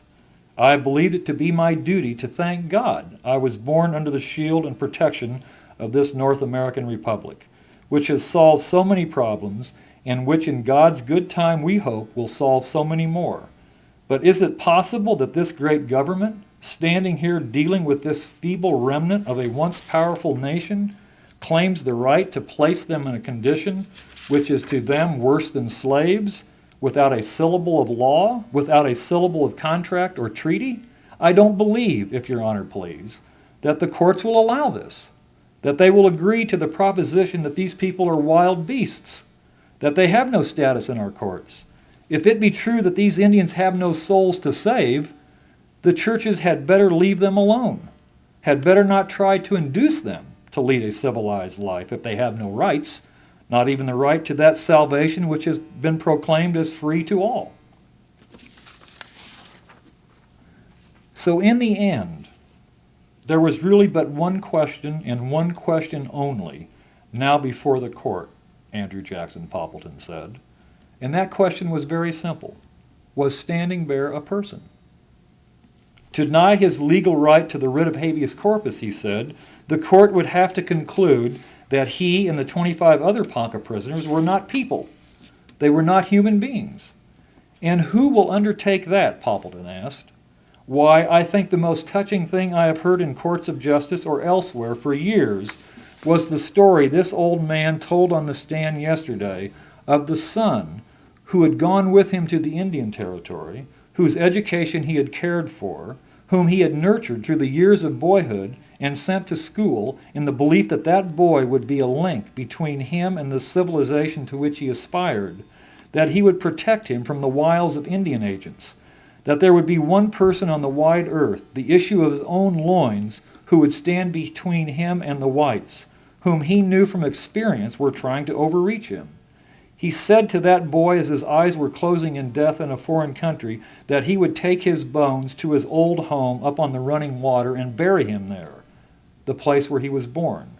I believed it to be my duty to thank God I was born under the shield and protection of this North American Republic, which has solved so many problems and which in God's good time we hope will solve so many more. But is it possible that this great government, standing here dealing with this feeble remnant of a once powerful nation, claims the right to place them in a condition which is to them worse than slaves, without a syllable of law, without a syllable of contract or treaty? I don't believe, if Your Honor please, that the courts will allow this, that they will agree to the proposition that these people are wild beasts, that they have no status in our courts. If it be true that these Indians have no souls to save, the churches had better leave them alone, had better not try to induce them to lead a civilized life if they have no rights, not even the right to that salvation which has been proclaimed as free to all. So in the end, there was really but one question and one question only now before the court, Andrew Jackson Poppleton said. And that question was very simple. Was Standing Bear a person? To deny his legal right to the writ of habeas corpus, he said, the court would have to conclude that he and the 25 other Ponca prisoners were not people. They were not human beings. And who will undertake that, Poppleton asked. Why, I think the most touching thing I have heard in courts of justice or elsewhere for years was the story this old man told on the stand yesterday of the son who had gone with him to the Indian Territory, whose education he had cared for, whom he had nurtured through the years of boyhood and sent to school in the belief that that boy would be a link between him and the civilization to which he aspired, that he would protect him from the wiles of Indian agents, that there would be one person on the wide earth, the issue of his own loins, who would stand between him and the whites, whom he knew from experience were trying to overreach him. He said to that boy as his eyes were closing in death in a foreign country that he would take his bones to his old home up on the running water and bury him there, the place where he was born.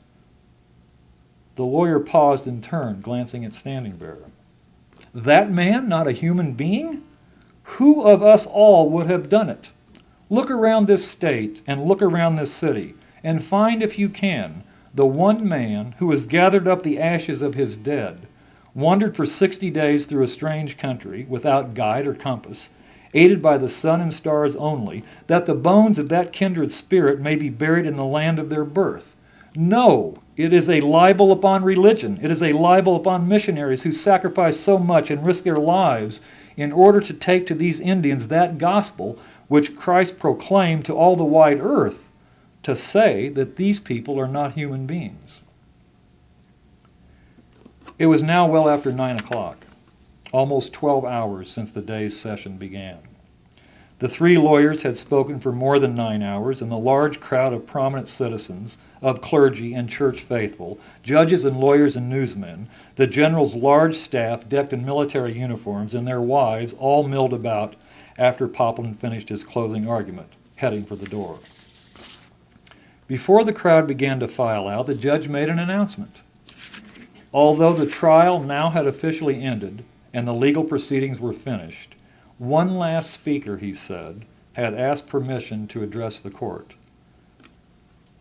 The lawyer paused in turn, glancing at Standing Bear. That man not a human being? Who of us all would have done it? Look around this state and look around this city, and find, if you can, the one man who has gathered up the ashes of his dead, wandered for 60 days through a strange country without guide or compass, aided by the sun and stars only, that the bones of that kindred spirit may be buried in the land of their birth. No, it is a libel upon religion. It is a libel upon missionaries who sacrifice so much and risk their lives in order to take to these Indians that gospel which Christ proclaimed to all the wide earth, to say that these people are not human beings. It was now well after 9 o'clock, almost 12 hours since the day's session began. The three lawyers had spoken for more than 9 hours, and the large crowd of prominent citizens, of clergy and church faithful, judges and lawyers and newsmen, the general's large staff decked in military uniforms, and their wives all milled about after Poplin finished his closing argument, heading for the door. Before the crowd began to file out, the judge made an announcement. Although the trial now had officially ended and the legal proceedings were finished, one last speaker, he said, had asked permission to address the court.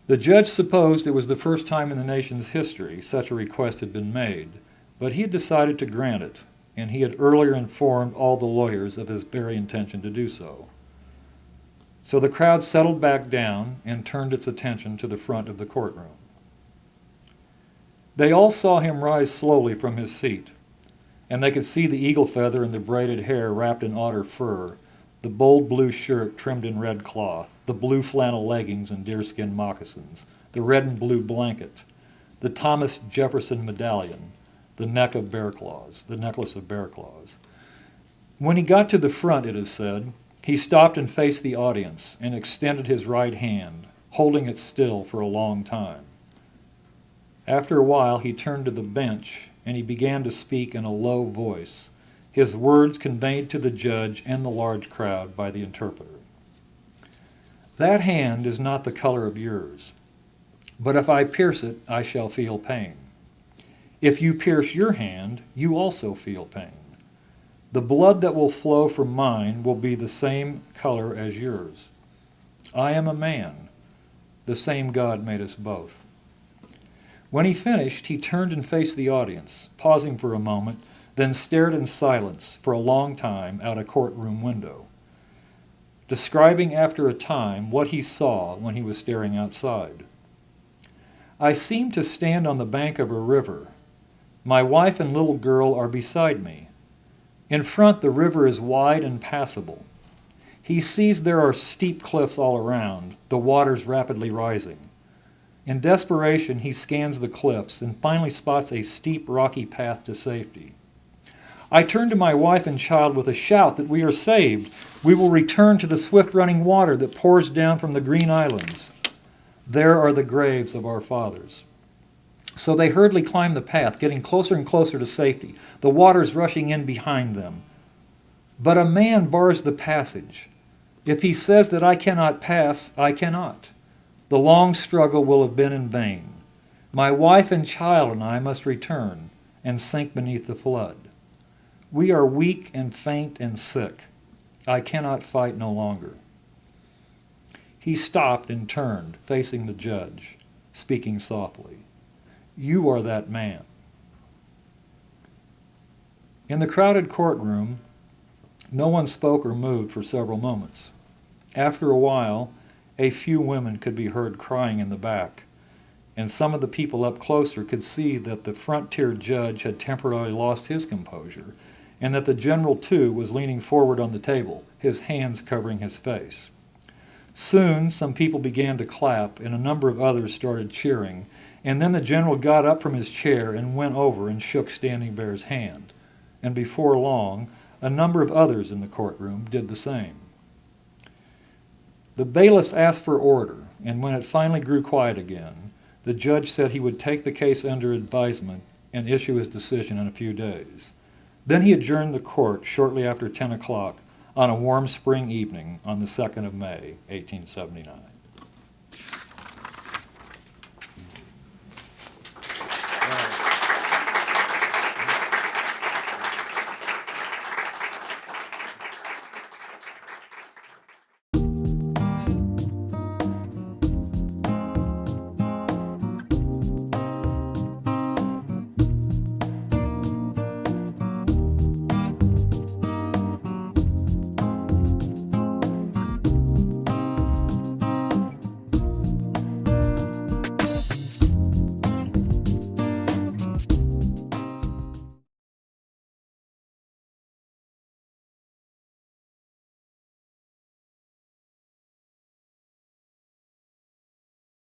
The judge supposed it was the first time in the nation's history such a request had been made, but he had decided to grant it, and he had earlier informed all the lawyers of his very intention to do so. So the crowd settled back down and turned its attention to the front of the courtroom. They all saw him rise slowly from his seat, and they could see the eagle feather and the braided hair wrapped in otter fur, the bold blue shirt trimmed in red cloth, the blue flannel leggings and deerskin moccasins, the red and blue blanket, the Thomas Jefferson medallion, the necklace of bear claws. When he got to the front, it is said, he stopped and faced the audience and extended his right hand, holding it still for a long time. After a while, he turned to the bench and he began to speak in a low voice, his words conveyed to the judge and the large crowd by the interpreter. That hand is not the color of yours, but if I pierce it, I shall feel pain. If you pierce your hand, you also feel pain. The blood that will flow from mine will be the same color as yours. I am a man. The same God made us both. When he finished, he turned and faced the audience, pausing for a moment, then stared in silence for a long time out a courtroom window, describing after a time what he saw when he was staring outside. I seem to stand on the bank of a river. My wife and little girl are beside me. In front, the river is wide and passable. He sees there are steep cliffs all around, the waters rapidly rising. In desperation, he scans the cliffs and finally spots a steep, rocky path to safety. I turn to my wife and child with a shout that we are saved. We will return to the swift-running water that pours down from the green islands. There are the graves of our fathers. So they hurriedly climb the path, getting closer and closer to safety, the waters rushing in behind them. But a man bars the passage. If he says that I cannot pass, I cannot. The long struggle will have been in vain. My wife and child and I must return and sink beneath the flood. We are weak and faint and sick. I cannot fight no longer. He stopped and turned, facing the judge, speaking softly. You are that man. In the crowded courtroom, no one spoke or moved for several moments. After a while, a few women could be heard crying in the back, and some of the people up closer could see that the front-tier judge had temporarily lost his composure, and that the general, too, was leaning forward on the table, his hands covering his face. Soon, some people began to clap, and a number of others started cheering, and then the general got up from his chair and went over and shook Standing Bear's hand, and before long, a number of others in the courtroom did the same. The bailiffs asked for order, and when it finally grew quiet again, the judge said he would take the case under advisement and issue his decision in a few days. Then he adjourned the court shortly after 10 o'clock on a warm spring evening on the 2nd of May, 1879.